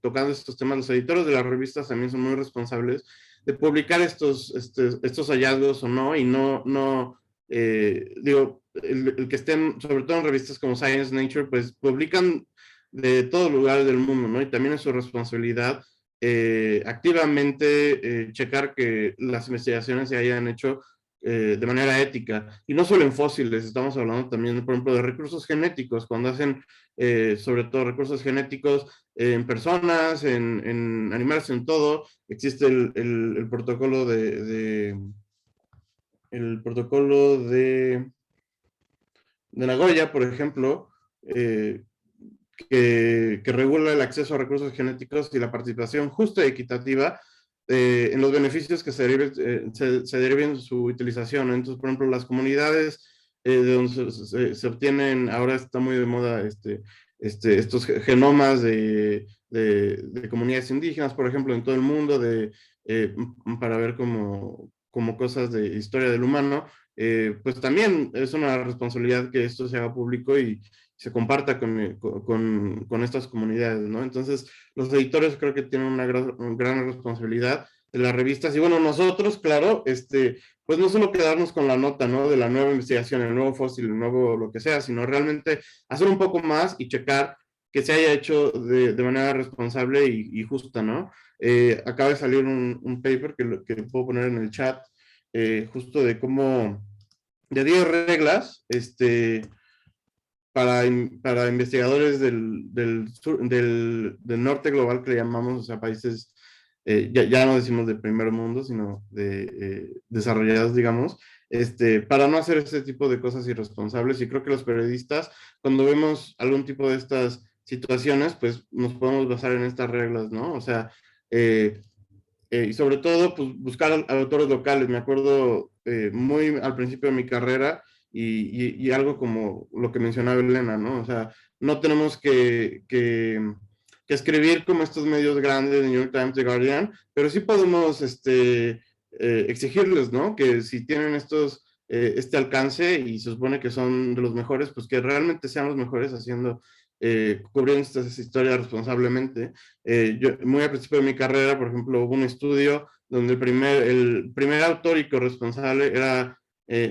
tocando estos temas, los editores de las revistas también son muy responsables de publicar estos hallazgos o no, y el que estén, sobre todo en revistas como Science, Nature, pues publican de todos lugares del mundo, ¿no? Y también es su responsabilidad activamente checar que las investigaciones se hayan hecho de manera ética, y no solo en fósiles, estamos hablando también, por ejemplo, de recursos genéticos, cuando hacen sobre todo recursos genéticos en personas, en animales, en todo, existe el protocolo de Nagoya, por ejemplo, que regula el acceso a recursos genéticos y la participación justa y equitativa en los beneficios que se deriven de su utilización. Entonces, por ejemplo, las comunidades de donde se obtienen, ahora está muy de moda estos genomas de comunidades indígenas, por ejemplo, en todo el mundo, para ver como cosas de historia del humano, pues también es una responsabilidad que esto se haga público y se comparta con estas comunidades, ¿no? Entonces, los editores creo que tienen una gran responsabilidad de las revistas. Y bueno, nosotros, claro, pues no solo quedarnos con la nota, ¿no? De la nueva investigación, el nuevo fósil, el nuevo lo que sea, sino realmente hacer un poco más y checar que se haya hecho de manera responsable y justa, ¿no? Acaba de salir un paper que puedo poner en el chat, justo de 10 reglas, para investigadores del norte global, que le llamamos, o sea, países, ya no decimos de primer mundo, sino de desarrollados, digamos, para no hacer este tipo de cosas irresponsables. Y creo que los periodistas, cuando vemos algún tipo de estas situaciones, pues nos podemos basar en estas reglas, ¿no? O sea, y sobre todo, pues buscar autores locales. Me acuerdo muy al principio de mi carrera, y algo como lo que mencionaba Elena, ¿no? O sea, no tenemos que escribir como estos medios grandes de New York Times, The Guardian, pero sí podemos exigirles, ¿no? Que si tienen este alcance y se supone que son de los mejores, pues que realmente sean los mejores cubriendo estas historias responsablemente. Yo, muy al principio de mi carrera, por ejemplo, hubo un estudio donde el primer autor y corresponsable era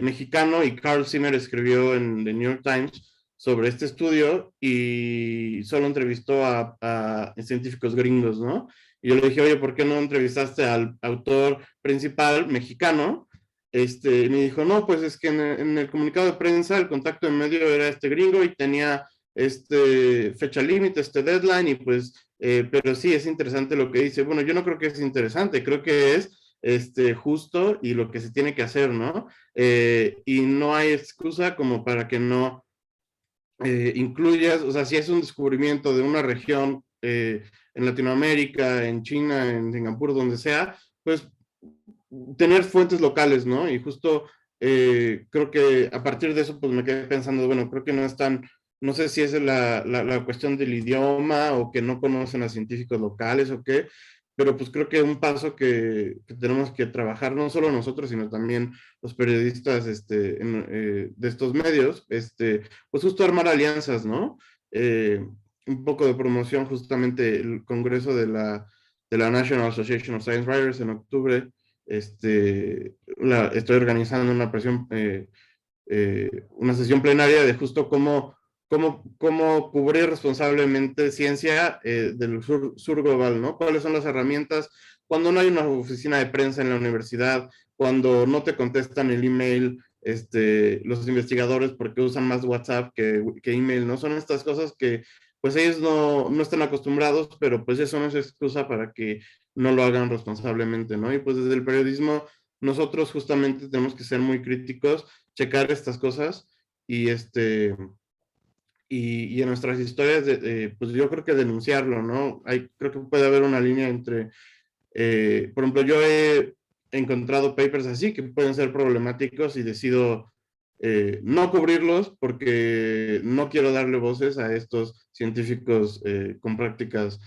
mexicano, y Carl Zimmer escribió en The New York Times sobre este estudio y solo entrevistó a científicos gringos, ¿no? Y yo le dije, oye, ¿por qué no entrevistaste al autor principal mexicano? Y me dijo, no, pues es que en el comunicado de prensa el contacto en medio era este gringo y tenía fecha límite, deadline, y pues, pero sí, es interesante lo que dice. Bueno, yo no creo que es interesante, creo que es justo y lo que se tiene que hacer, ¿no? Y no hay excusa como para que no incluyas, o sea, si es un descubrimiento de una región en Latinoamérica, en China, en Singapur, donde sea, pues tener fuentes locales, ¿no? Y justo creo que a partir de eso, pues me quedé pensando, bueno, creo que no están, no sé si es la cuestión del idioma o que no conocen a científicos locales o qué, pero pues creo que un paso que tenemos que trabajar, no solo nosotros, sino también los periodistas de estos medios, pues justo armar alianzas, ¿no? Un poco de promoción, justamente el congreso de la National Association of Science Writers en octubre. Estoy organizando una sesión plenaria de justo cómo cubrir responsablemente ciencia del sur global, ¿no? ¿Cuáles son las herramientas cuando no hay una oficina de prensa en la universidad, cuando no te contestan el email, los investigadores porque usan más WhatsApp que email, ¿no? Son estas cosas que pues ellos no están acostumbrados, pero pues eso no es excusa para que no lo hagan responsablemente, ¿no? Y pues desde el periodismo nosotros justamente tenemos que ser muy críticos, checar estas cosas y y en nuestras historias, pues yo creo que denunciarlo, ¿no? Creo que puede haber una línea entre, por ejemplo, yo he encontrado papers así que pueden ser problemáticos y decido no cubrirlos porque no quiero darle voces a estos científicos con prácticas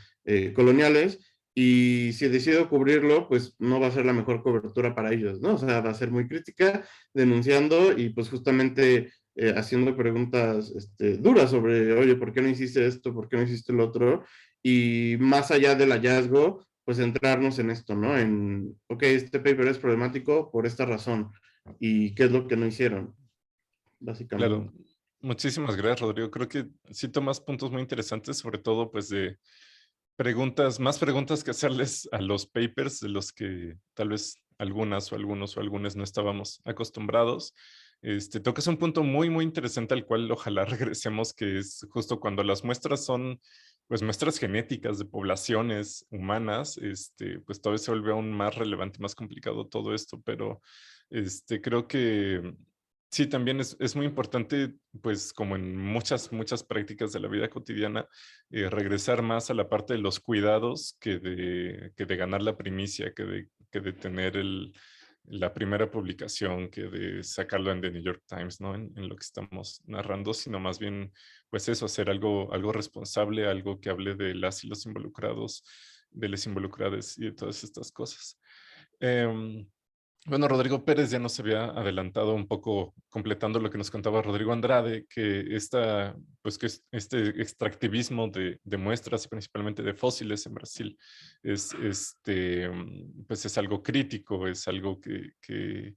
coloniales, y si decido cubrirlo, pues no va a ser la mejor cobertura para ellos, ¿no? O sea, va a ser muy crítica, denunciando y pues justamente haciendo preguntas duras sobre, oye, ¿por qué no hiciste esto? ¿Por qué no hiciste lo otro? Y más allá del hallazgo, pues centrarnos en esto, ¿no? En, ok, este paper es problemático por esta razón. ¿Y qué es lo que no hicieron? Básicamente. Claro, muchísimas gracias, Rodrigo. Creo que sí tomas puntos muy interesantes, sobre todo pues de preguntas, más preguntas que hacerles a los papers de los que tal vez algunas o algunos o algunas no estábamos acostumbrados. Tocas un punto muy, muy interesante al cual ojalá regresemos, que es justo cuando las muestras son pues muestras genéticas de poblaciones humanas, pues todavía se vuelve aún más relevante y más complicado todo esto, pero creo que sí, también es muy importante, pues como en muchas, muchas prácticas de la vida cotidiana, regresar más a la parte de los cuidados que de ganar la primicia, que de tener la primera publicación, que de sacarlo en The New York Times, ¿no? En lo que estamos narrando, sino más bien, pues eso, hacer algo responsable, algo que hable de las y los involucrados, de les involucradas y de todas estas cosas. Bueno, Rodrigo Pérez ya nos había adelantado un poco completando lo que nos contaba Rodrigo Andrade, que pues que este extractivismo de muestras, principalmente de fósiles en Brasil, pues es algo crítico, es algo que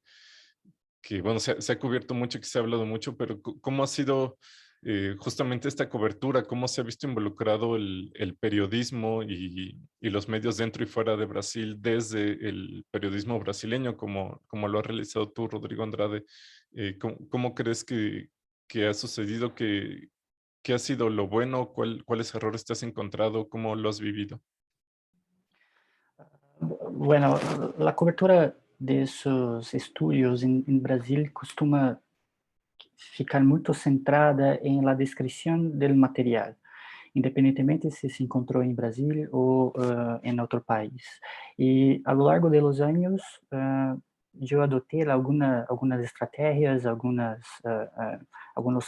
bueno, se ha cubierto mucho, que se ha hablado mucho, pero ¿cómo ha sido justamente esta cobertura? ¿Cómo se ha visto involucrado el periodismo y los medios dentro y fuera de Brasil desde el periodismo brasileño, como lo ha realizado tú, Rodrigo Andrade? ¿Cómo crees que ha sucedido? ¿Qué ha sido lo bueno? ¿Cuáles errores te has encontrado? ¿Cómo lo has vivido? Bueno, la cobertura de esos estudios en Brasil costuma ficar muito centrada em la descrição del material, independentemente se encontrou em Brasil ou em outro país. E a lo largo de los años, eu adotei algumas estratégias, alguns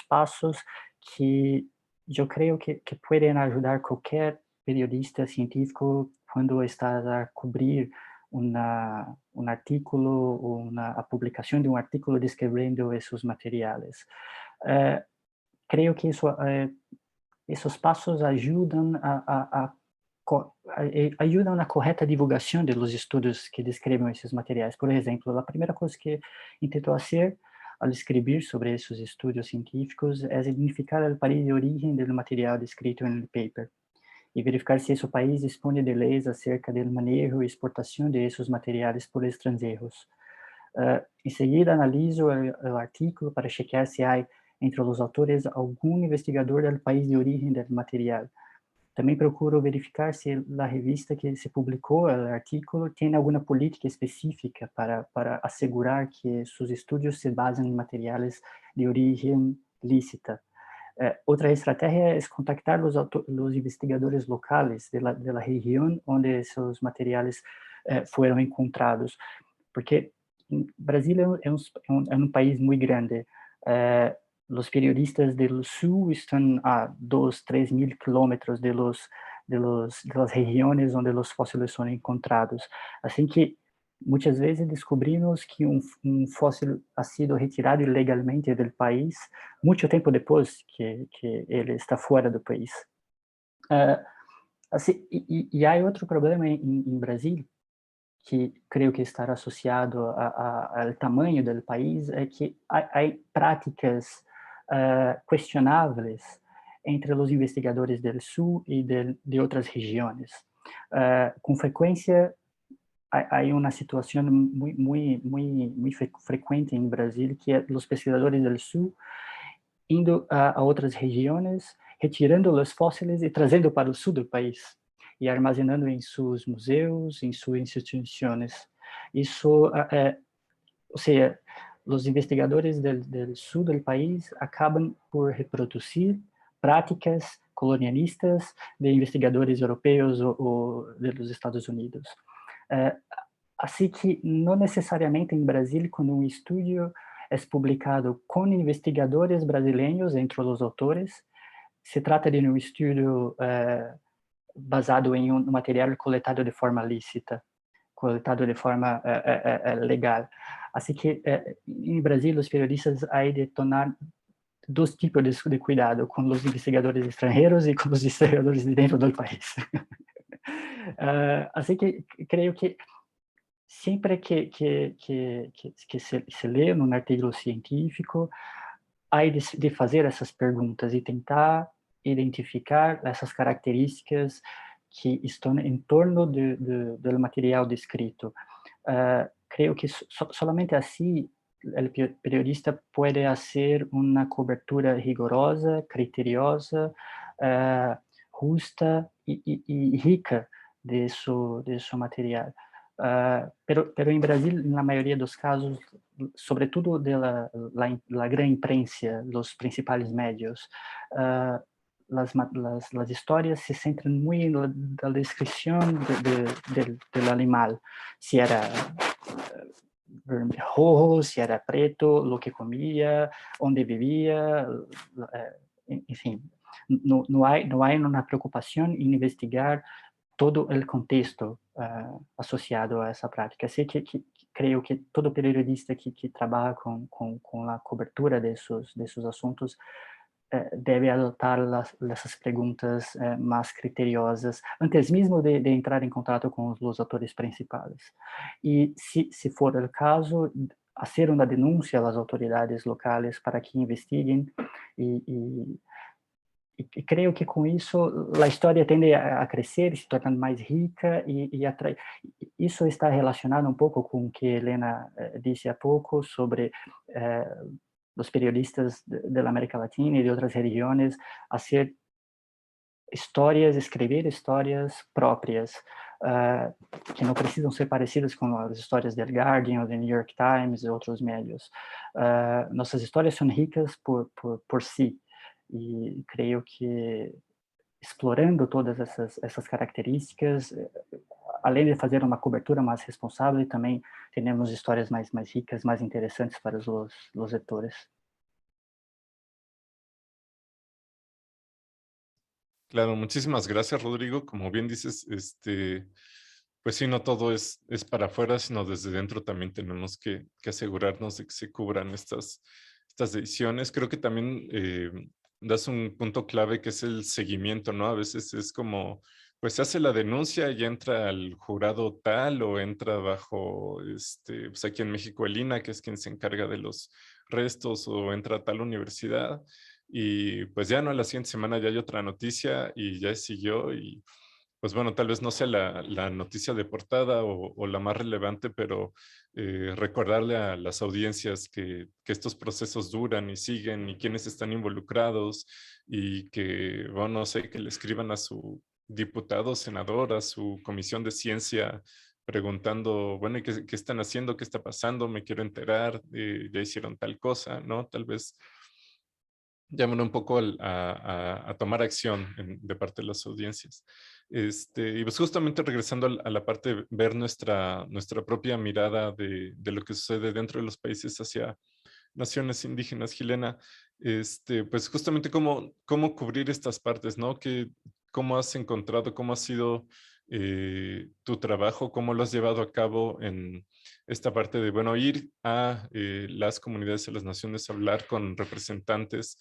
passos que eu creio que podem ajudar qualquer periodista científico quando está a cobrir un artículo o a publicación de un artículo describiendo esos materiales. Creo que esos pasos ayudan ayudan a la correcta divulgación de los estudios que describen esos materiales. Por ejemplo, la primera cosa que intento hacer al escribir sobre esos estudios científicos es identificar el país de origen del material descrito en el paper e verificar se esse país dispõe de leis acerca do manejo e exportação de esses materiais por estrangeiros. Em seguida, analiso o artículo para checar se há entre os autores algum investigador do país de origem do material. Também procuro verificar se a revista que se publicou o artículo tem alguma política específica para assegurar que seus estudos se basam em materiais de origem lícita. Otra estrategia es contactar los investigadores locales de la región donde esos materiales fueron encontrados, porque Brasil es un país muy grande. Los periodistas del sur están a 2-3 mil kilómetros de las regiones donde los fósiles son encontrados. Así que muchas veces descubrimos que un fósil ha sido retirado ilegalmente del país mucho tiempo después que él está fuera del país. Así, y hay otro problema en Brasil que creo que estará asociado al tamaño del país, es que hay prácticas cuestionables entre los investigadores del sur y de otras regiones. Con frecuencia hay una situación muy frecuente en Brasil, que los pesquisadores del sur indo a outras regiões, retirando os fósseis e trazendo para o sul do país e armazenando em seus museus, em suas instituições. Isso, ou seja, os investigadores do sul do país acabam por reproduzir práticas colonialistas de investigadores europeus ou dos Estados Unidos. Assim que não necessariamente em Brasil, quando um estudo é publicado com investigadores brasileiros entre os autores, se trata de um estudo basado em um material coletado de forma lícita, coletado de forma legal. Assim que em Brasil os periodistas há de dos tipos de cuidado, con los investigadores extranjeros y con los investigadores de dentro del país. Así que creo que siempre que se lee un artículo científico, hay de fazer essas perguntas e tentar identificar essas características que estão em torno do material descrito. Creo que solamente assim o periodista pode fazer uma cobertura rigorosa, criteriosa, justa e rica de seu material. Pero em Brasil, na maioria dos casos, sobretudo la gran imprensa, los principales medios, las historias se centran muy en la descripción del animal, si era rojo, si era preto, lo que comía, dónde vivía, en fin. No hay una preocupación en investigar todo el contexto asociado a esa práctica. Así que creo que todo periodista que trabaja con la cobertura de esos asuntos debe adoptar esas preguntas más criteriosas antes mismo de entrar en contacto con los autores principales. Y si fuera el caso, hacer una denuncia a las autoridades locales para que investiguen y creio que com isso a história tende a crescer, se tornar mais rica e atrair. Isso está relacionado um pouco com o que Helena disse há pouco sobre os periodistas da América Latina e de outras regiões fazer histórias, escrever histórias próprias, que não precisam ser parecidas com as histórias do Guardian, ou do New York Times e outros meios. Nossas histórias são ricas por si. E creio que explorando todas essas características, além de fazer uma cobertura mais responsável, também temos histórias mais ricas, mais interessantes para os lectores. Claro, muchísimas gracias, Rodrigo. Como bien dices, pues sí, no todo es para afuera, sino desde dentro también tenemos que asegurarnos de que se cubran estas decisiones. Creo que también das un punto clave que es el seguimiento, ¿no? A veces es como, pues se hace la denuncia y entra al jurado tal o entra bajo, pues aquí en México el INAH, que es quien se encarga de los restos, o entra a tal universidad y pues ya no, la siguiente semana ya hay otra noticia y ya siguió y pues bueno, tal vez no sea la noticia de portada o la más relevante, pero recordarle a las audiencias que estos procesos duran y siguen y quiénes están involucrados y que, bueno, no sé, que le escriban a su diputado, senador, a su comisión de ciencia preguntando, bueno, ¿y qué están haciendo? ¿Qué está pasando? Me quiero enterar, ya hicieron tal cosa, ¿no? Tal vez llaman un poco a tomar acción de parte de las audiencias. Y pues justamente regresando a la parte de ver nuestra propia mirada de lo que sucede dentro de los países hacia naciones indígenas, Gilena, pues justamente cómo cubrir estas partes, ¿no? ¿Cómo has encontrado, cómo ha sido tu trabajo, cómo lo has llevado a cabo en esta parte de, bueno, ir a las comunidades, a las naciones, a hablar con representantes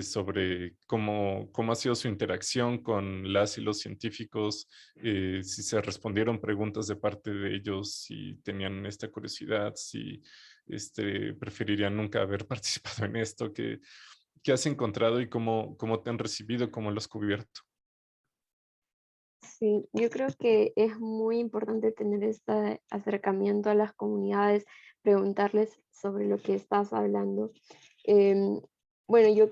sobre cómo ha sido su interacción con las y los científicos, si se respondieron preguntas de parte de ellos, si tenían esta curiosidad, si preferirían nunca haber participado en esto, ¿qué has encontrado y cómo te han recibido, cómo lo has cubierto? Sí, yo creo que es muy importante tener este acercamiento a las comunidades, preguntarles sobre lo que estás hablando. Bueno, yo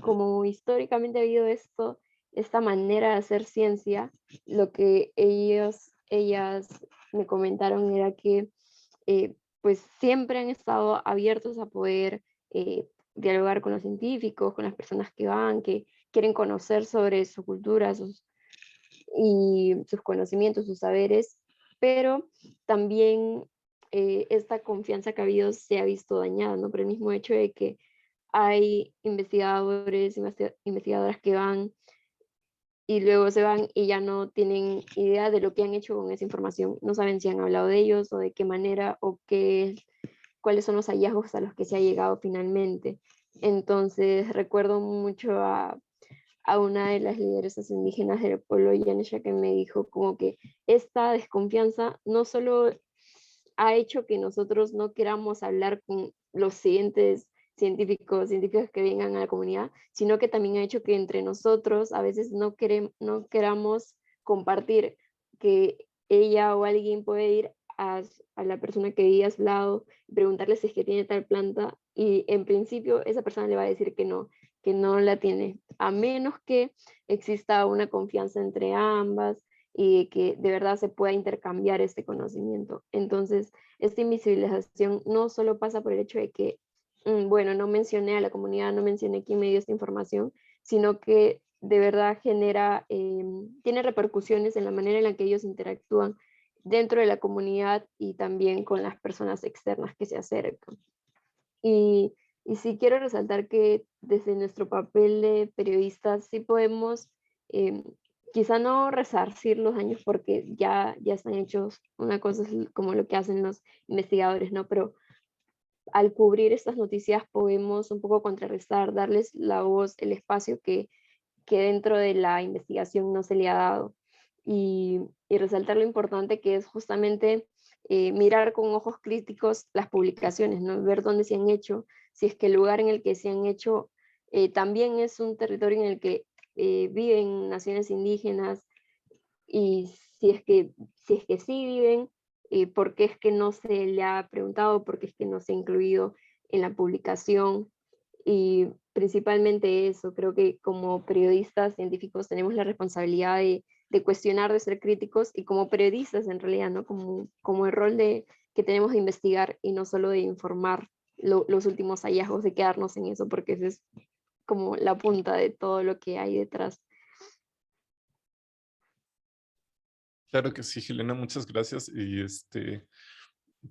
como históricamente ha habido esta manera de hacer ciencia, lo que ellas me comentaron era que pues siempre han estado abiertos a poder dialogar con los científicos, con las personas que van, que quieren conocer sobre su cultura, sus conocimientos, sus saberes, pero también esta confianza que ha habido se ha visto dañada, ¿no? Por el mismo hecho de que hay investigadores, investigadoras que van y luego se van y ya no tienen idea de lo que han hecho con esa información. No saben si han hablado de ellos o de qué manera o cuáles son los hallazgos a los que se ha llegado finalmente. Entonces recuerdo mucho a una de las lideresas indígenas del pueblo Yanesha que me dijo como que esta desconfianza no solo ha hecho que nosotros no queramos hablar con los siguientes científicos que vengan a la comunidad, sino que también ha hecho que entre nosotros a veces no queramos compartir, que ella o alguien puede ir a la persona que vive a su lado y preguntarle si es que tiene tal planta, y en principio esa persona le va a decir que no la tiene, a menos que exista una confianza entre ambas y que de verdad se pueda intercambiar este conocimiento. Entonces, esta invisibilización no solo pasa por el hecho de que, bueno, no mencioné a la comunidad, no mencioné quién me dio esta información, sino que de verdad tiene repercusiones en la manera en la que ellos interactúan dentro de la comunidad y también con las personas externas que se acercan. Y sí quiero resaltar que desde nuestro papel de periodistas sí podemos, quizá no resarcir los daños porque ya están hechos, una cosa es como lo que hacen los investigadores, ¿no? Pero al cubrir estas noticias podemos un poco contrarrestar, darles la voz, el espacio que dentro de la investigación no se le ha dado. Y resaltar lo importante que es justamente mirar con ojos críticos las publicaciones, ¿no? Ver dónde se han hecho, si es que el lugar en el que se han hecho también es un territorio en el que viven naciones indígenas, y si es que sí viven, por qué es que no se le ha preguntado, por qué es que no se ha incluido en la publicación. Y principalmente eso, creo que como periodistas científicos tenemos la responsabilidad de cuestionar, de ser críticos, y como periodistas en realidad, ¿no? Como el rol que tenemos de investigar y no solo de informar los últimos hallazgos, de quedarnos en eso, porque esa es como la punta de todo lo que hay detrás. Claro que sí, Helena, muchas gracias. Y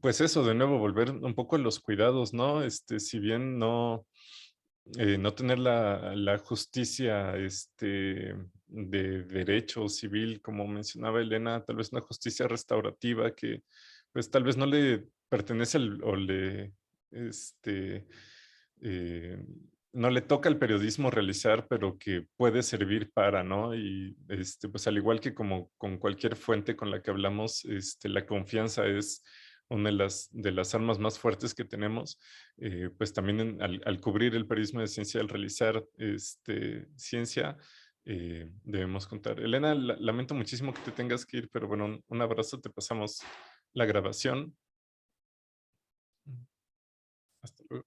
pues eso, de nuevo, volver un poco a los cuidados, ¿no? Si bien no tener la justicia de derecho civil, como mencionaba Elena, tal vez una justicia restaurativa que pues tal vez no le pertenece o eh, no le toca al periodismo realizar, pero que puede servir para, ¿no? Y pues al igual que como con cualquier fuente con la que hablamos, la confianza es una de las armas más fuertes que tenemos. Pues también al cubrir el periodismo de ciencia, al realizar ciencia, debemos contar. Elena, lamento muchísimo que te tengas que ir, pero bueno, un abrazo, te pasamos la grabación. Hasta luego.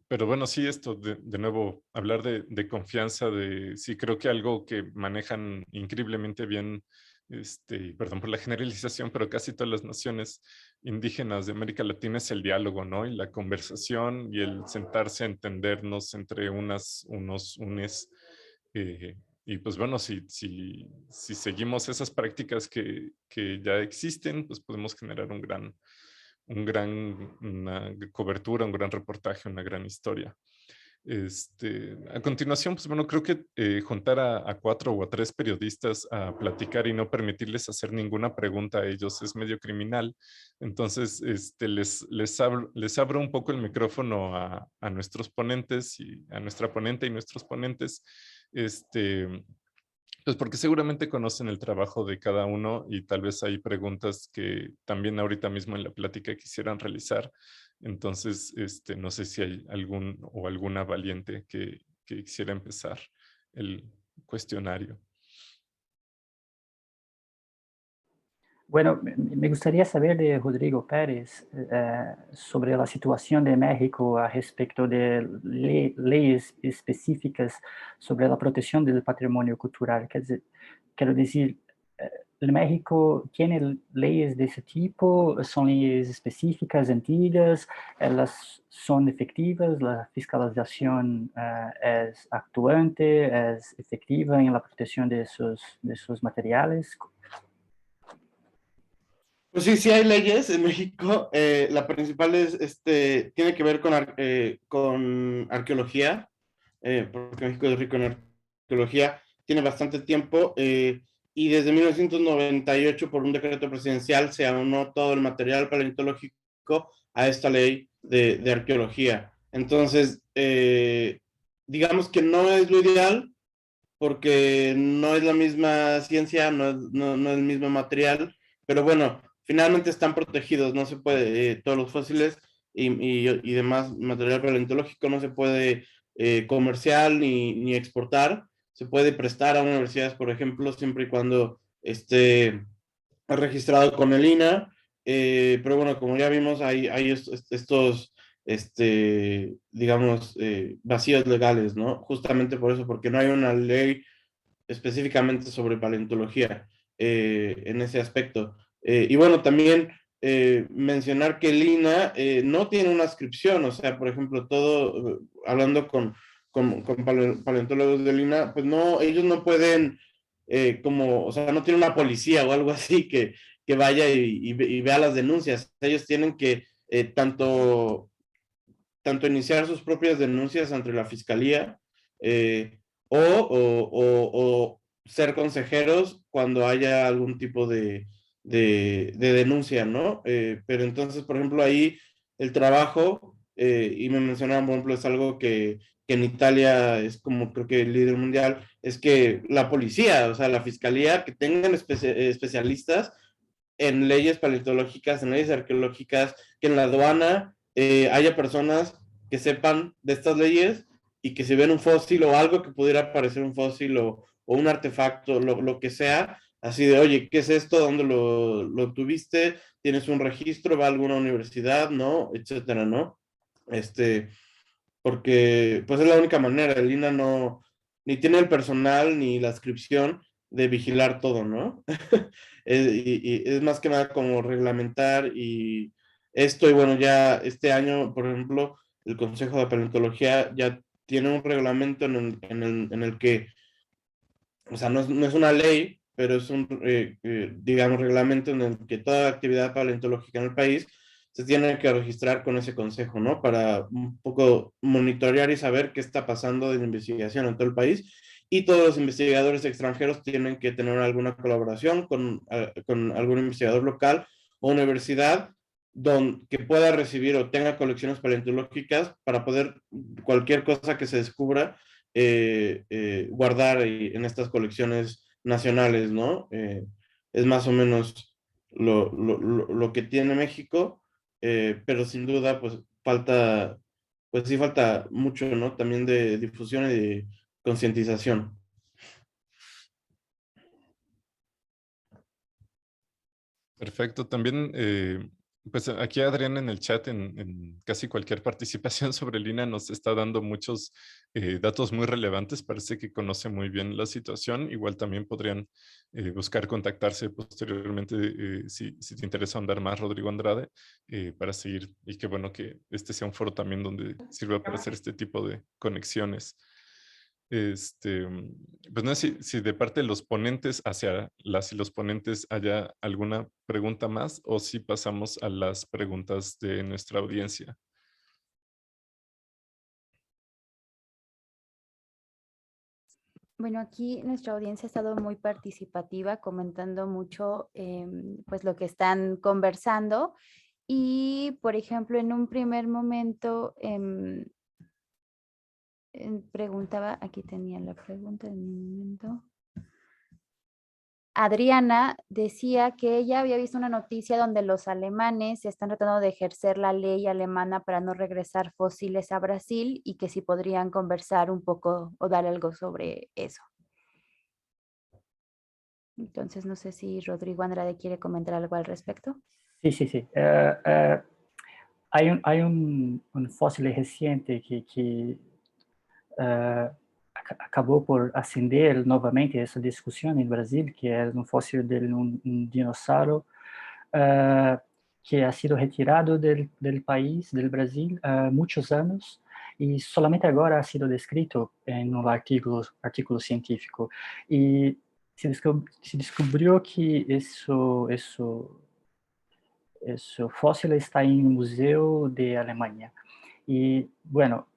Pero bueno, sí, esto de nuevo, hablar de confianza, sí, creo que algo que manejan increíblemente bien, perdón por la generalización, pero casi todas las naciones indígenas de América Latina es el diálogo, ¿no? Y la conversación y el sentarse a entendernos entre unos, unes. Y pues bueno, si seguimos esas prácticas que ya existen, pues podemos generar una cobertura, un gran reportaje, una gran historia. A continuación, pues bueno, creo que juntar a 4 o a 3 periodistas a platicar y no permitirles hacer ninguna pregunta a ellos es medio criminal. Entonces, les abro un poco el micrófono a nuestros ponentes y a nuestra ponente y nuestros ponentes. Pues porque seguramente conocen el trabajo de cada uno y tal vez hay preguntas que también ahorita mismo en la plática quisieran realizar. Entonces, no sé si hay algún o alguna valiente que quisiera empezar el cuestionario. Bueno, me gustaría saber de Rodrigo Pérez sobre la situación de México a respecto de leyes específicas sobre la protección del patrimonio cultural. Quiero decir, México tiene leyes de ese tipo, son leyes específicas, antiguas, elas son efectivas, la fiscalización es actuante, es efectiva en la protección de esos materiales. Pues sí, sí hay leyes en México. La principal tiene que ver con arqueología, porque México es rico en arqueología, tiene bastante tiempo, y desde 1998 por un decreto presidencial se aunó todo el material paleontológico a esta ley de arqueología. Entonces, digamos que no es lo ideal porque no es la misma ciencia, no es el mismo material, pero bueno, finalmente están protegidos, no se puede, todos los fósiles y demás material paleontológico no se puede comercial ni exportar, se puede prestar a universidades, por ejemplo, siempre y cuando esté registrado con el INAH, pero bueno, como ya vimos, hay estos, digamos, vacíos legales, ¿no? Justamente por eso, porque no hay una ley específicamente sobre paleontología en ese aspecto. Y bueno, también mencionar que el INAH no tiene una inscripción, o sea, por ejemplo, todo, hablando con paleontólogos del INAH, pues no, ellos no pueden, como, o sea, no tiene una policía o algo así que vaya y vea las denuncias. Ellos tienen que tanto iniciar sus propias denuncias ante la fiscalía o ser consejeros cuando haya algún tipo de denuncia, ¿no? Pero entonces, por ejemplo, ahí el trabajo, y me mencionaban, por ejemplo, es algo que en Italia es como creo que el líder mundial, es que la policía, o sea, la fiscalía, que tengan especialistas en leyes paleontológicas, en leyes arqueológicas, que en la aduana haya personas que sepan de estas leyes y que si ven un fósil o algo que pudiera parecer un fósil o un artefacto, lo que sea, así de, oye, ¿qué es esto? ¿Dónde lo tuviste? ¿Tienes un registro? ¿Va a alguna universidad? ¿No? Etcétera, ¿no? Porque pues es la única manera, el INAH no, ni tiene el personal ni la adscripción de vigilar todo, ¿no? y es más que nada como reglamentar y esto, y bueno, ya este año, por ejemplo, el Consejo de Paleontología ya tiene un reglamento en el que, o sea, no es una ley, pero es un, digamos, reglamento en el que toda actividad paleontológica en el país se tiene que registrar con ese consejo, ¿no? Para un poco monitorear y saber qué está pasando de investigación en todo el país. Y todos los investigadores extranjeros tienen que tener alguna colaboración con algún investigador local o universidad que pueda recibir o tenga colecciones paleontológicas para poder cualquier cosa que se descubra guardar en estas colecciones nacionales, ¿no? Es más o menos lo que tiene México, pero sin duda, pues sí falta mucho, ¿no? También de difusión y de concientización. Perfecto. También, pues aquí Adrián en el chat, en casi cualquier participación sobre Lina, nos está dando muchos datos muy relevantes. Parece que conoce muy bien la situación. Igual también podrían buscar contactarse posteriormente si te interesa ahondar más, Rodrigo Andrade, para seguir. Y qué bueno que este sea un foro también donde sirva para hacer este tipo de conexiones. Pues no sé si de parte de los ponentes hacia las y los ponentes haya alguna pregunta más o si pasamos a las preguntas de nuestra audiencia. Bueno, aquí nuestra audiencia ha estado muy participativa, comentando mucho pues lo que están conversando. Y, por ejemplo, en un primer momento preguntaba, aquí tenía la pregunta en un momento. Adriana decía que ella había visto una noticia donde los alemanes están tratando de ejercer la ley alemana para no regresar fósiles a Brasil y que si podrían conversar un poco o dar algo sobre eso. Entonces, no sé si Rodrigo Andrade quiere comentar algo al respecto. Sí, sí, sí. Hay un fósil reciente que acabou por acender novamente essa discussão em Brasil, que é um fóssil de um dinossauro que ha sido retirado del país, del Brasil, muitos anos, e solamente agora ha sido descrito em um artigo científico. E se descobriu que esse fósil está em um museu de Alemanha. E, bueno,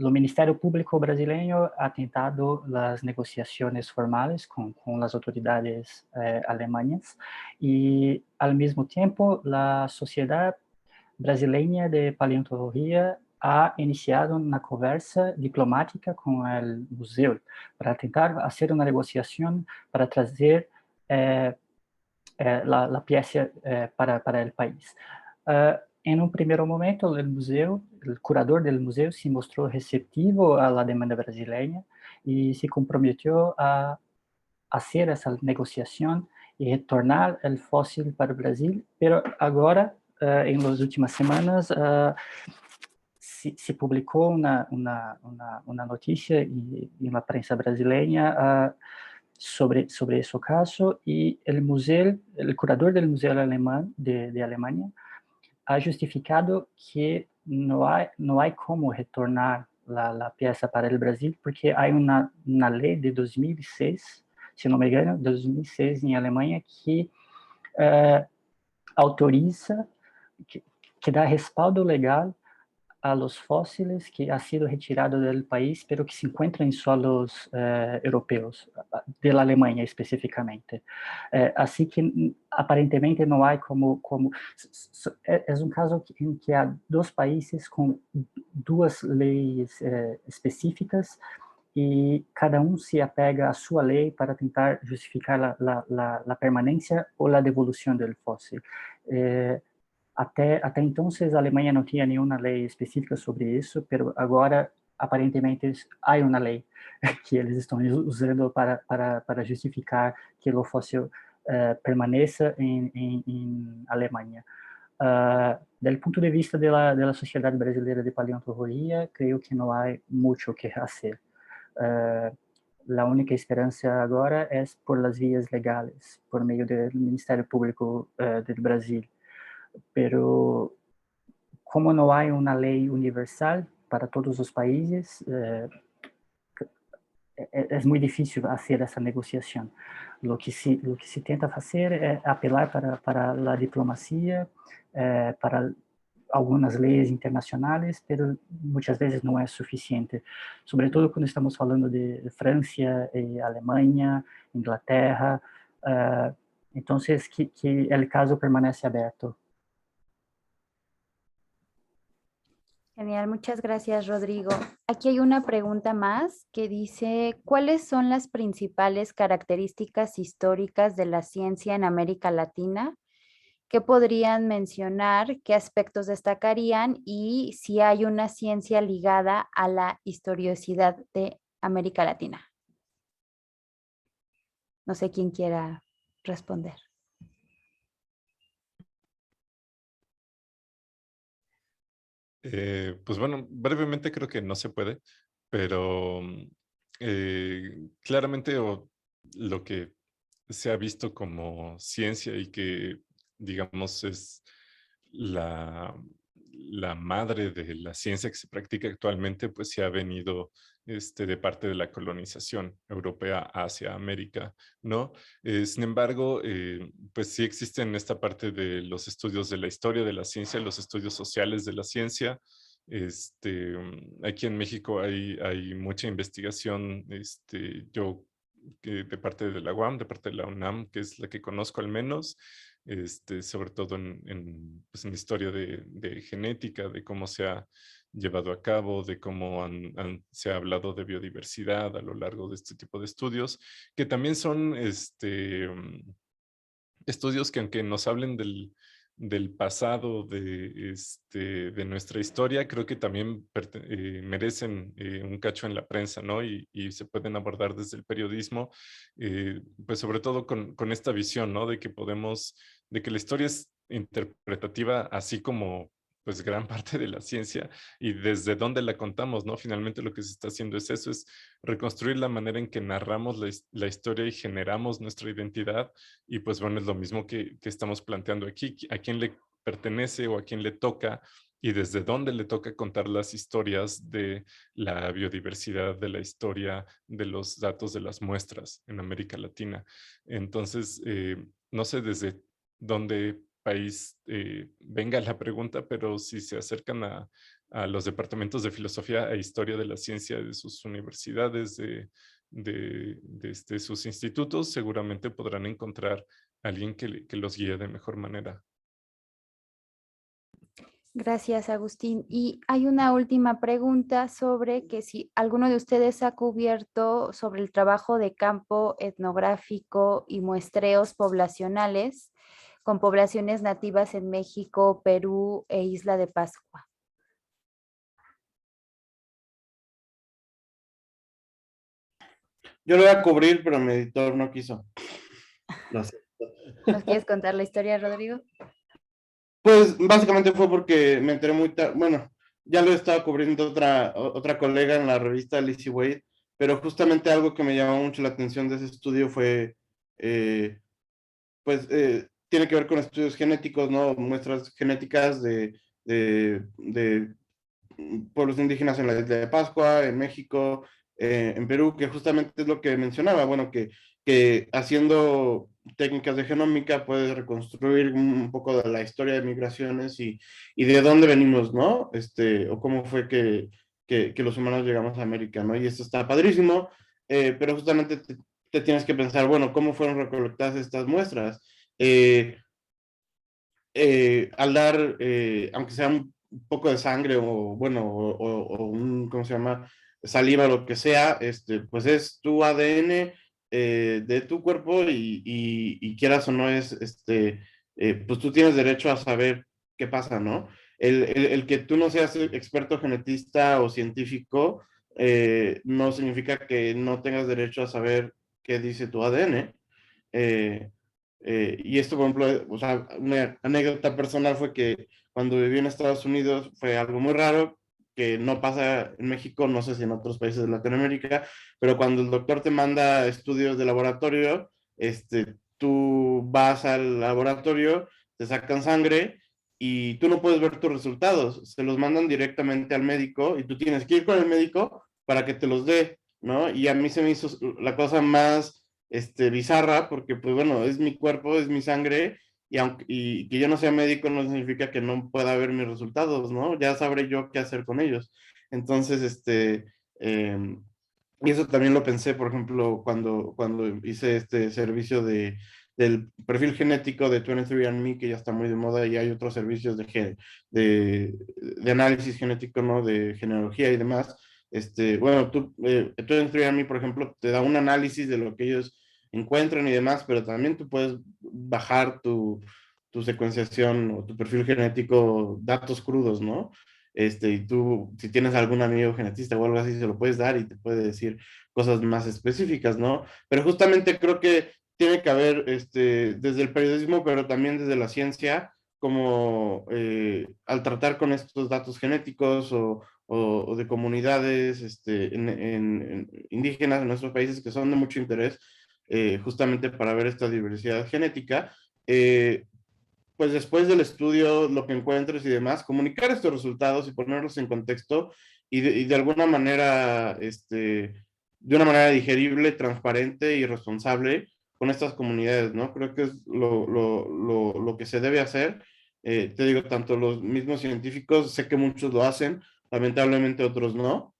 o Ministério Público brasileño ha tentado las negociaciones formales con las autoridades alemanas y al mismo tiempo la Sociedad Brasileña de Paleontología ha iniciado una conversa diplomática con el museo para intentar hacer una negociación para traer la pieza para el país. En un primer momento, el curador del museo se mostró receptivo a la demanda brasileña y se comprometió a hacer esa negociación y retornar el fósil para Brasil, pero ahora, en las últimas semanas, se publicó una noticia en la prensa brasileña sobre ese caso, y el curador del Museo Alemán de Alemania ha justificado que no hay cómo retornar la pieza para el Brasil, porque hay una ley de 2006, si no me engano, 2006 en Alemania, que autoriza, que da respaldo legal a los fósiles que han sido retirados del país, pero que se encuentran en suelos europeos, de la Alemania específicamente. Así que aparentemente no hay como es un caso en que hay dos países con dos leyes específicas y cada uno se apega a su ley para tentar justificar la permanencia o la devolución del fósil. Até então, a Alemanha não tinha nenhuma lei específica sobre isso, mas agora, aparentemente, há uma lei que eles estão usando para justificar que o fóssil permaneça em Alemanha. Do ponto de vista da Sociedade Brasileira de Paleontologia, creio que não há muito o que fazer. A única esperança agora é por las vias legais, por meio do Ministério Público do Brasil. Pero como no hay una ley universal para todos los países, es muy difícil hacer esa negociación. Lo que se tenta hacer es apelar para la diplomacia, para algunas leyes internacionales, pero muchas veces no es suficiente. Sobre todo cuando estamos hablando de Francia, Alemania, Inglaterra. Entonces, que el caso permanece abierto. Genial, muchas gracias, Rodrigo. Aquí hay una pregunta más que dice, ¿cuáles son las principales características históricas de la ciencia en América Latina? ¿Qué podrían mencionar? ¿Qué aspectos destacarían? Y si hay una ciencia ligada a la historiosidad de América Latina. No sé quién quiera responder. Pues bueno, brevemente creo que no se puede, pero claramente lo que se ha visto como ciencia y que, digamos, es la madre de la ciencia que se practica actualmente, pues se ha venido de parte de la colonización europea hacia América, ¿no? Sin embargo, pues sí existen esta parte de los estudios de la historia de la ciencia, los estudios sociales de la ciencia. Aquí en México hay mucha investigación, de parte de la UAM, de parte de la UNAM, que es la que conozco al menos, sobre todo pues en historia de genética, de cómo se ha llevado a cabo, de cómo se ha hablado de biodiversidad a lo largo de este tipo de estudios, que también son estudios que, aunque nos hablen del pasado de nuestra historia, creo que también merecen un cacho en la prensa, ¿no? Y se pueden abordar desde el periodismo, pues sobre todo con esta visión, ¿no? De que la historia es interpretativa, así como pues gran parte de la ciencia, y desde dónde la contamos, ¿no? Finalmente lo que se está haciendo es eso, es reconstruir la manera en que narramos la historia y generamos nuestra identidad. Y pues bueno, es lo mismo que estamos planteando aquí, a quién le pertenece o a quién le toca y desde dónde le toca contar las historias de la biodiversidad, de la historia, de los datos de las muestras en América Latina. Entonces, no sé desde dónde país venga la pregunta, pero si se acercan a los departamentos de filosofía e historia de la ciencia de sus universidades, de sus institutos, seguramente podrán encontrar a alguien que los guíe de mejor manera. Gracias, Agustín. Y hay una última pregunta sobre que si alguno de ustedes ha cubierto sobre el trabajo de campo etnográfico y muestreos poblacionales con poblaciones nativas en México, Perú e Isla de Pascua. Yo lo voy a cubrir, pero mi editor no quiso. Lo sé. ¿Nos quieres contar la historia, Rodrigo? Pues básicamente fue porque me enteré muy tarde, bueno, ya lo estaba cubriendo otra colega en la revista Lizzie Wade, pero justamente algo que me llamó mucho la atención de ese estudio fue, tiene que ver con estudios genéticos, ¿no? Muestras genéticas de pueblos indígenas en la isla de Pascua, en México, en Perú, que justamente es lo que mencionaba, bueno, que haciendo técnicas de genómica puedes reconstruir un poco de la historia de migraciones y de dónde venimos, ¿no? O cómo fue que los humanos llegamos a América, ¿no? Y esto está padrísimo, pero justamente te tienes que pensar, bueno, ¿cómo fueron recolectadas estas muestras? Al dar, aunque sea un poco de sangre o, bueno, o un, ¿cómo se llama? Saliva, lo que sea, pues es tu ADN de tu cuerpo y quieras o no es, pues tú tienes derecho a saber qué pasa, ¿no? El que tú no seas experto genetista o científico no significa que no tengas derecho a saber qué dice tu ADN. Eh, y esto, por ejemplo, o sea, una anécdota personal fue que cuando viví en Estados Unidos fue algo muy raro que no pasa en México, no sé si en otros países de Latinoamérica, pero cuando el doctor te manda estudios de laboratorio, tú vas al laboratorio, te sacan sangre y tú no puedes ver tus resultados, se los mandan directamente al médico y tú tienes que ir con el médico para que te los dé, ¿no? Y a mí se me hizo la cosa más bizarra, porque pues bueno, es mi cuerpo, es mi sangre, y que yo no sea médico no significa que no pueda ver mis resultados, ¿no? Ya sabré yo qué hacer con ellos. Entonces, y eso también lo pensé, por ejemplo, cuando hice este servicio del perfil genético de 23andMe, que ya está muy de moda, y hay otros servicios de análisis genético, ¿no? De genealogía y demás. Bueno, 23andMe, por ejemplo, te da un análisis de lo que ellos encuentran y demás, pero también tú puedes bajar tu secuenciación o tu perfil genético, datos crudos, ¿no? Y tú, si tienes algún amigo genetista o algo así, se lo puedes dar y te puede decir cosas más específicas, ¿no? Pero justamente creo que tiene que haber, desde el periodismo, pero también desde la ciencia, como al tratar con estos datos genéticos o de comunidades en indígenas en nuestros países que son de mucho interés, justamente para ver esta diversidad genética, pues después del estudio, lo que encuentres y demás, comunicar estos resultados y ponerlos en contexto y de alguna manera, de una manera digerible, transparente y responsable con estas comunidades, ¿no? Creo que es lo que se debe hacer. Te digo, tanto los mismos científicos, sé que muchos lo hacen, lamentablemente otros no.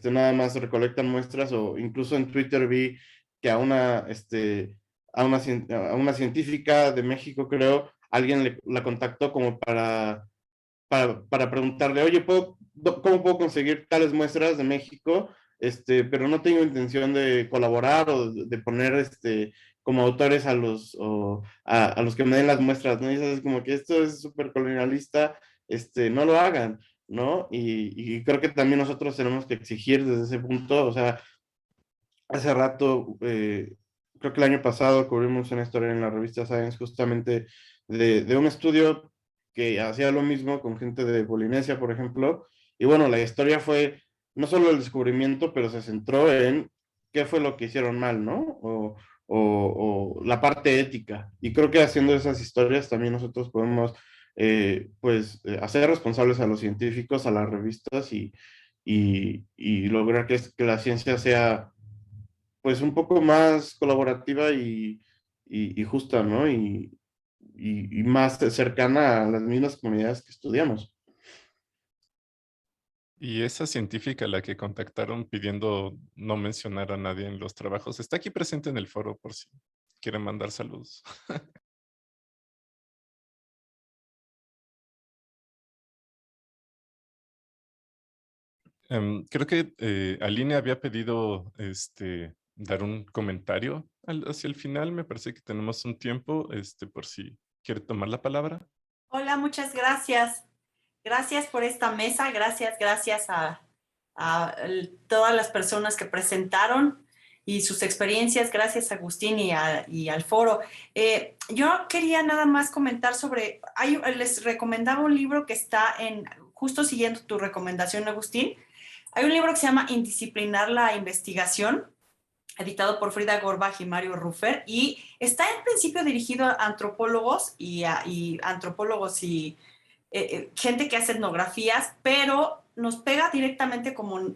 Nada más recolectan muestras o incluso en Twitter vi que a una científica de México, creo, alguien la contactó como para preguntarle, oye, ¿cómo puedo conseguir tales muestras de México? Pero no tengo intención de colaborar o de poner como autores a los que me den las muestras, ¿no? Y eso es como que esto es súper colonialista, no lo hagan, ¿no? Y creo que también nosotros tenemos que exigir desde ese punto, o sea, hace rato, creo que el año pasado cubrimos una historia en la revista Science justamente de un estudio que hacía lo mismo con gente de Polinesia, por ejemplo. Y bueno, la historia fue no solo el descubrimiento, pero se centró en qué fue lo que hicieron mal, ¿no? O la parte ética. Y creo que haciendo esas historias también nosotros podemos, hacer responsables a los científicos, a las revistas y lograr que la ciencia sea pues un poco más colaborativa y justa, ¿no? Y más cercana a las mismas comunidades que estudiamos. Y esa científica a la que contactaron pidiendo no mencionar a nadie en los trabajos, está aquí presente en el foro por si quieren mandar saludos. Creo que Aline había pedido dar un comentario hacia el final. Me parece que tenemos un tiempo por si quiere tomar la palabra. Hola, muchas gracias. Gracias por esta mesa. Gracias a todas las personas que presentaron y sus experiencias. Gracias, Agustín, y al foro. Yo quería nada más comentar sobre, les recomendaba un libro que está justo siguiendo tu recomendación, Agustín. Hay un libro que se llama Indisciplinar la investigación, editado por Frida Gorbach y Mario Ruffer, y está en principio dirigido a antropólogos y gente que hace etnografías, pero nos pega directamente como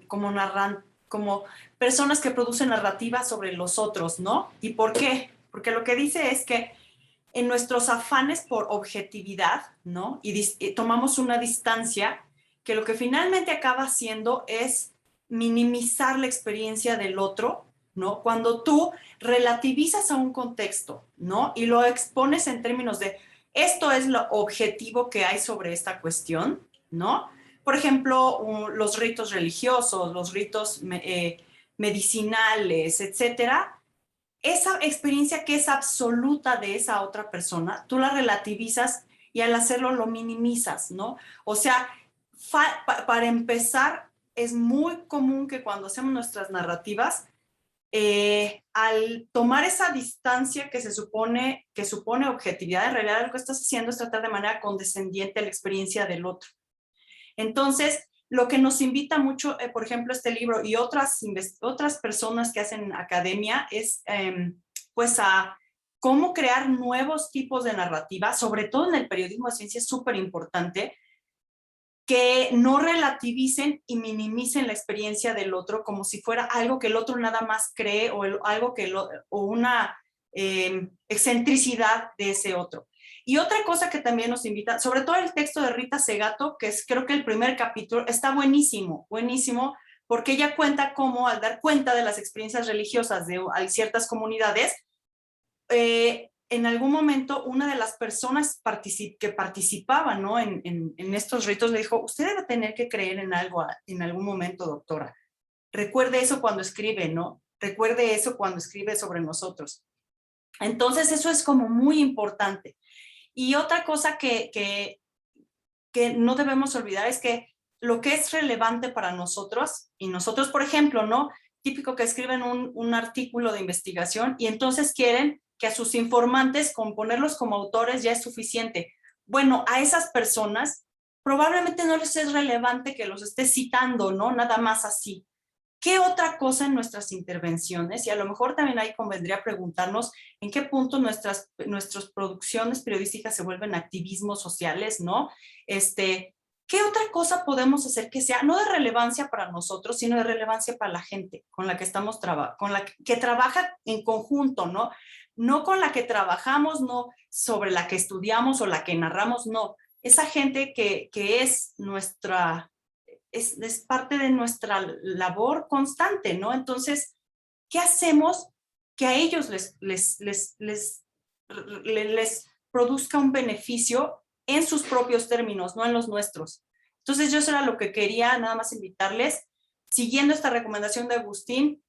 personas que producen narrativas sobre los otros, ¿no? ¿Y por qué? Porque lo que dice es que en nuestros afanes por objetividad, ¿no? Y tomamos una distancia que lo que finalmente acaba haciendo es minimizar la experiencia del otro, ¿no? Cuando tú relativizas a un contexto, ¿no? Y lo expones en términos de esto es lo objetivo que hay sobre esta cuestión, ¿no? Por ejemplo, los ritos religiosos, los ritos medicinales, etcétera. Esa experiencia que es absoluta de esa otra persona, tú la relativizas y al hacerlo lo minimizas, ¿no? O sea, para empezar, es muy común que cuando hacemos nuestras narrativas, al tomar esa distancia que supone objetividad, en realidad lo que estás haciendo es tratar de manera condescendiente la experiencia del otro. Entonces, lo que nos invita mucho, por ejemplo, este libro y otras personas que hacen academia es pues a cómo crear nuevos tipos de narrativa, sobre todo en el periodismo de ciencia es súper importante, que no relativicen y minimicen la experiencia del otro como si fuera algo que el otro nada más cree o una excentricidad de ese otro. Y otra cosa que también nos invita, sobre todo el texto de Rita Segato, que es creo que el primer capítulo, está buenísimo, buenísimo, porque ella cuenta cómo al dar cuenta de las experiencias religiosas de ciertas comunidades, en algún momento una de las personas que participaban, ¿no? en estos ritos le dijo, usted debe tener que creer en algo en algún momento, doctora. Recuerde eso cuando escribe, ¿no? Recuerde eso cuando escribe sobre nosotros. Entonces eso es como muy importante. Y otra cosa que no debemos olvidar es que lo que es relevante para nosotros, y nosotros, por ejemplo, ¿no? Típico que escriben un artículo de investigación y entonces quieren que a sus informantes con ponerlos como autores ya es suficiente. Bueno, a esas personas probablemente no les es relevante que los esté citando, ¿no? Nada más así. ¿Qué otra cosa en nuestras intervenciones? Y a lo mejor también ahí convendría preguntarnos en qué punto nuestras producciones periodísticas se vuelven activismos sociales, ¿no? ¿Qué otra cosa podemos hacer que sea no de relevancia para nosotros, sino de relevancia para la gente con la que estamos con la que trabaja en conjunto, ¿no? No con la que trabajamos, no sobre la que estudiamos o la que narramos, no. Esa gente que es nuestra... Es parte de nuestra labor constante, ¿no? Entonces, ¿qué hacemos que a ellos les produzca un beneficio en sus propios términos, no en los nuestros? Entonces, yo eso era lo que quería nada más invitarles, siguiendo esta recomendación de Agustín,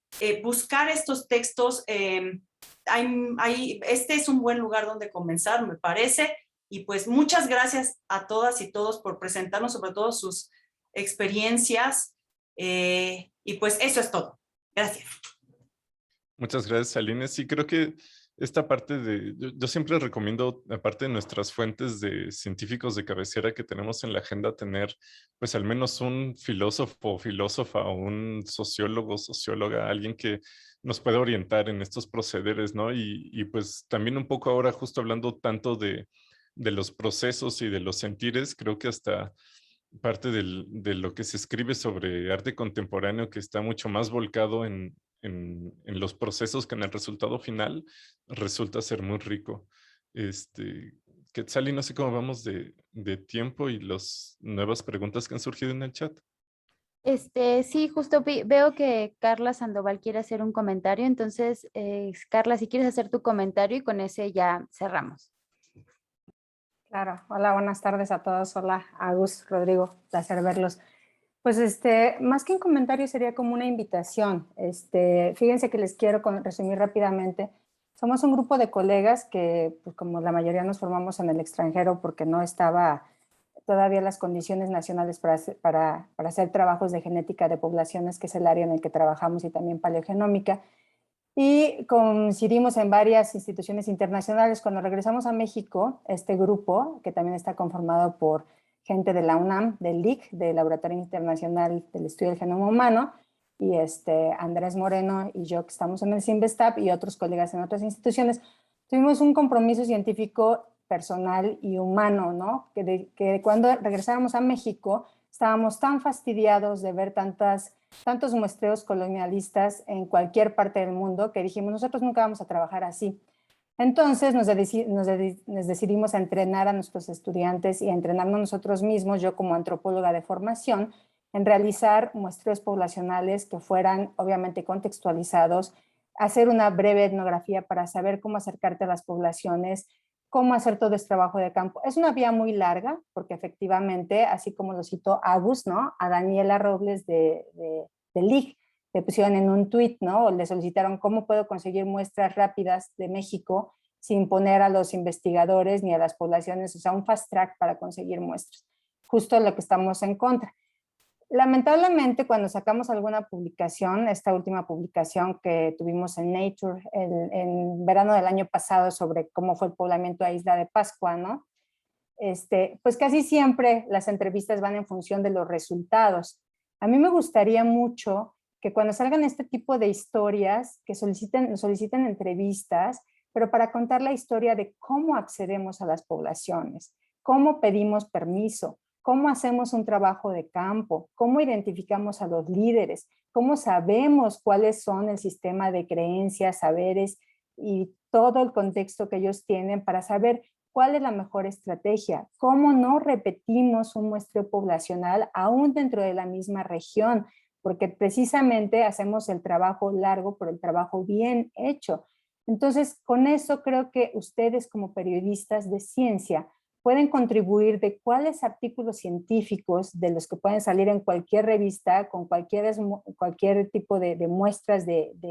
buscar estos textos. Este es un buen lugar donde comenzar, me parece, y pues muchas gracias a todas y todos por presentarnos sobre todo sus experiencias, y pues eso es todo. Gracias. Muchas gracias, Aline. Sí, creo que esta parte yo siempre recomiendo, aparte de nuestras fuentes de científicos de cabecera que tenemos en la agenda, tener pues al menos un filósofo o filósofa o un sociólogo, socióloga, alguien que nos pueda orientar en estos procederes, ¿no? Y pues también un poco ahora justo hablando tanto de los procesos y de los sentires, creo que hasta parte de lo que se escribe sobre arte contemporáneo que está mucho más volcado en los procesos que en el resultado final resulta ser muy rico. Quetzali, no sé cómo vamos de tiempo y las nuevas preguntas que han surgido en el chat. Sí, justo veo que Carla Sandoval quiere hacer un comentario, entonces, Carla, si quieres hacer tu comentario y con ese ya cerramos. Claro, hola, buenas tardes a todos. Hola, Agus, Rodrigo, placer verlos. Pues más que un comentario sería como una invitación. Fíjense que les quiero resumir rápidamente. Somos un grupo de colegas que, pues, como la mayoría nos formamos en el extranjero porque no estaba todavía las condiciones nacionales para hacer trabajos de genética de poblaciones, que es el área en el que trabajamos, y también paleogenómica. Y coincidimos en varias instituciones internacionales. Cuando regresamos a México, este grupo, que también está conformado por gente de la UNAM, del LIC, del Laboratorio Internacional del Estudio del Genoma Humano, y Andrés Moreno y yo, que estamos en el CIMBESTAB, y otros colegas en otras instituciones, tuvimos un compromiso científico personal y humano, ¿no? Que cuando regresábamos a México estábamos tan fastidiados de ver tantos muestreos colonialistas en cualquier parte del mundo que dijimos, nosotros nunca vamos a trabajar así. Entonces nos decidimos a entrenar a nuestros estudiantes y a entrenarnos nosotros mismos, yo como antropóloga de formación, en realizar muestreos poblacionales que fueran obviamente contextualizados, hacer una breve etnografía para saber cómo acercarte a las poblaciones, cómo hacer todo este trabajo de campo. Es una vía muy larga, porque efectivamente, así como lo citó Agus, ¿no? A Daniela Robles de LIG, le pusieron en un tuit, ¿no? O le solicitaron cómo puedo conseguir muestras rápidas de México sin poner a los investigadores ni a las poblaciones, o sea, un fast track para conseguir muestras. Justo lo que estamos en contra. Lamentablemente, cuando sacamos alguna publicación, esta última publicación que tuvimos en Nature en verano del año pasado sobre cómo fue el poblamiento de Isla de Pascua, ¿no? Pues casi siempre las entrevistas van en función de los resultados. A mí me gustaría mucho que cuando salgan este tipo de historias, que soliciten entrevistas, pero para contar la historia de cómo accedemos a las poblaciones, cómo pedimos permiso, cómo hacemos un trabajo de campo, cómo identificamos a los líderes, cómo sabemos cuáles son el sistema de creencias, saberes y todo el contexto que ellos tienen para saber cuál es la mejor estrategia, cómo no repetimos un muestreo poblacional aún dentro de la misma región, porque precisamente hacemos el trabajo largo por el trabajo bien hecho. Entonces, con eso creo que ustedes como periodistas de ciencia pueden contribuir de cuáles artículos científicos de los que pueden salir en cualquier revista con cualquier tipo de muestras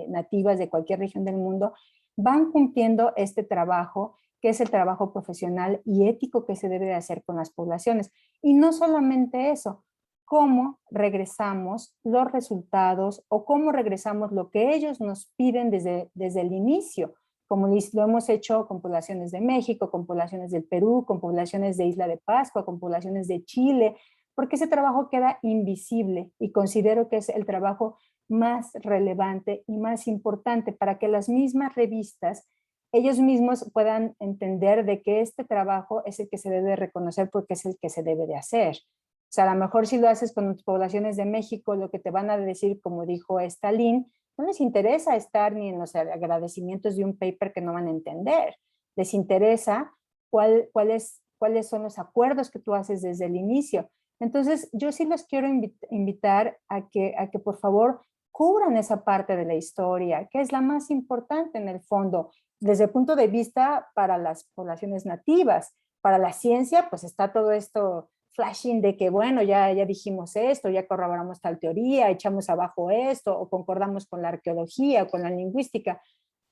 nativas de cualquier región del mundo van cumpliendo este trabajo, que es el trabajo profesional y ético que se debe de hacer con las poblaciones. Y no solamente eso, cómo regresamos los resultados o cómo regresamos lo que ellos nos piden desde el inicio, como lo hemos hecho con poblaciones de México, con poblaciones del Perú, con poblaciones de Isla de Pascua, con poblaciones de Chile, porque ese trabajo queda invisible y considero que es el trabajo más relevante y más importante para que las mismas revistas, ellos mismos puedan entender de que este trabajo es el que se debe reconocer porque es el que se debe de hacer. O sea, a lo mejor si lo haces con poblaciones de México, lo que te van a decir, como dijo Stalin, no les interesa estar ni en los agradecimientos de un paper que no van a entender. Les interesa cuáles son los acuerdos que tú haces desde el inicio. Entonces, yo sí los quiero invitar a que por favor cubran esa parte de la historia, que es la más importante en el fondo, desde el punto de vista para las poblaciones nativas. Para la ciencia, pues está todo esto flashing de que, bueno, ya dijimos esto, ya corroboramos tal teoría, echamos abajo esto, o concordamos con la arqueología o con la lingüística.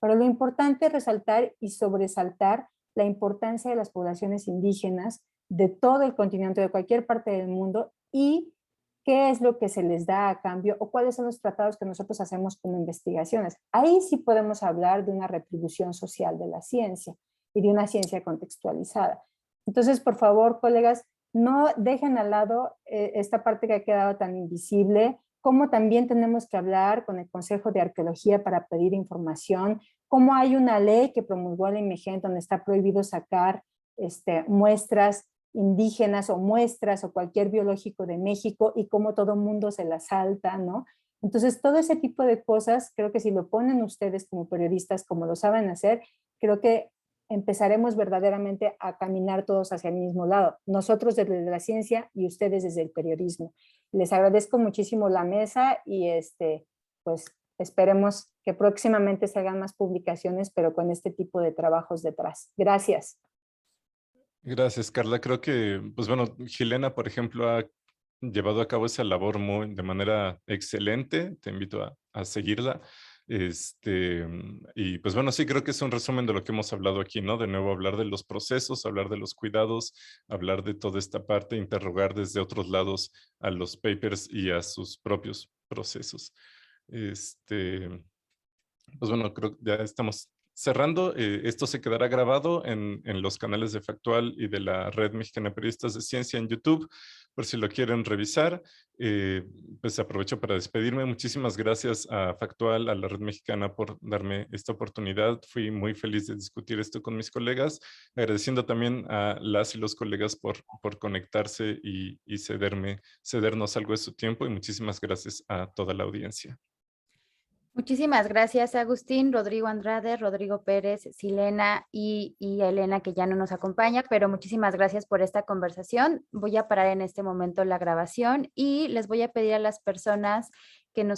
Pero lo importante es resaltar y sobresaltar la importancia de las poblaciones indígenas de todo el continente, de cualquier parte del mundo, y qué es lo que se les da a cambio o cuáles son los tratados que nosotros hacemos como investigaciones. Ahí sí podemos hablar de una retribución social de la ciencia y de una ciencia contextualizada. Entonces, por favor, colegas, no dejen al lado esta parte que ha quedado tan invisible, como también tenemos que hablar con el Consejo de Arqueología para pedir información, cómo hay una ley que promulgó la IMEGEN donde está prohibido sacar muestras indígenas o muestras o cualquier biológico de México y cómo todo el mundo se las salta, ¿no? Entonces, todo ese tipo de cosas, creo que si lo ponen ustedes como periodistas, como lo saben hacer, creo que empezaremos verdaderamente a caminar todos hacia el mismo lado. Nosotros desde la ciencia y ustedes desde el periodismo. Les agradezco muchísimo la mesa y pues esperemos que próximamente salgan más publicaciones, pero con este tipo de trabajos detrás. Gracias. Gracias, Carla. Creo que, pues bueno, Gilena, por ejemplo, ha llevado a cabo esa labor de manera excelente. Te invito a seguirla. Y pues bueno, sí, creo que es un resumen de lo que hemos hablado aquí, ¿no? De nuevo, hablar de los procesos, hablar de los cuidados, hablar de toda esta parte, interrogar desde otros lados a los papers y a sus propios procesos. Pues bueno, creo que ya estamos cerrando. Esto se quedará grabado en los canales de Factual y de la Red Mexicana de Periodistas de Ciencia en YouTube, por si lo quieren revisar. Pues aprovecho para despedirme. Muchísimas gracias a Factual, a la Red Mexicana, por darme esta oportunidad. Fui muy feliz de discutir esto con mis colegas, agradeciendo también a las y los colegas por conectarse y cedernos algo de su tiempo, y muchísimas gracias a toda la audiencia. Muchísimas gracias, Agustín, Rodrigo Andrade, Rodrigo Pérez, Silena y a Elena, que ya no nos acompaña, pero muchísimas gracias por esta conversación. Voy a parar en este momento la grabación y les voy a pedir a las personas que nos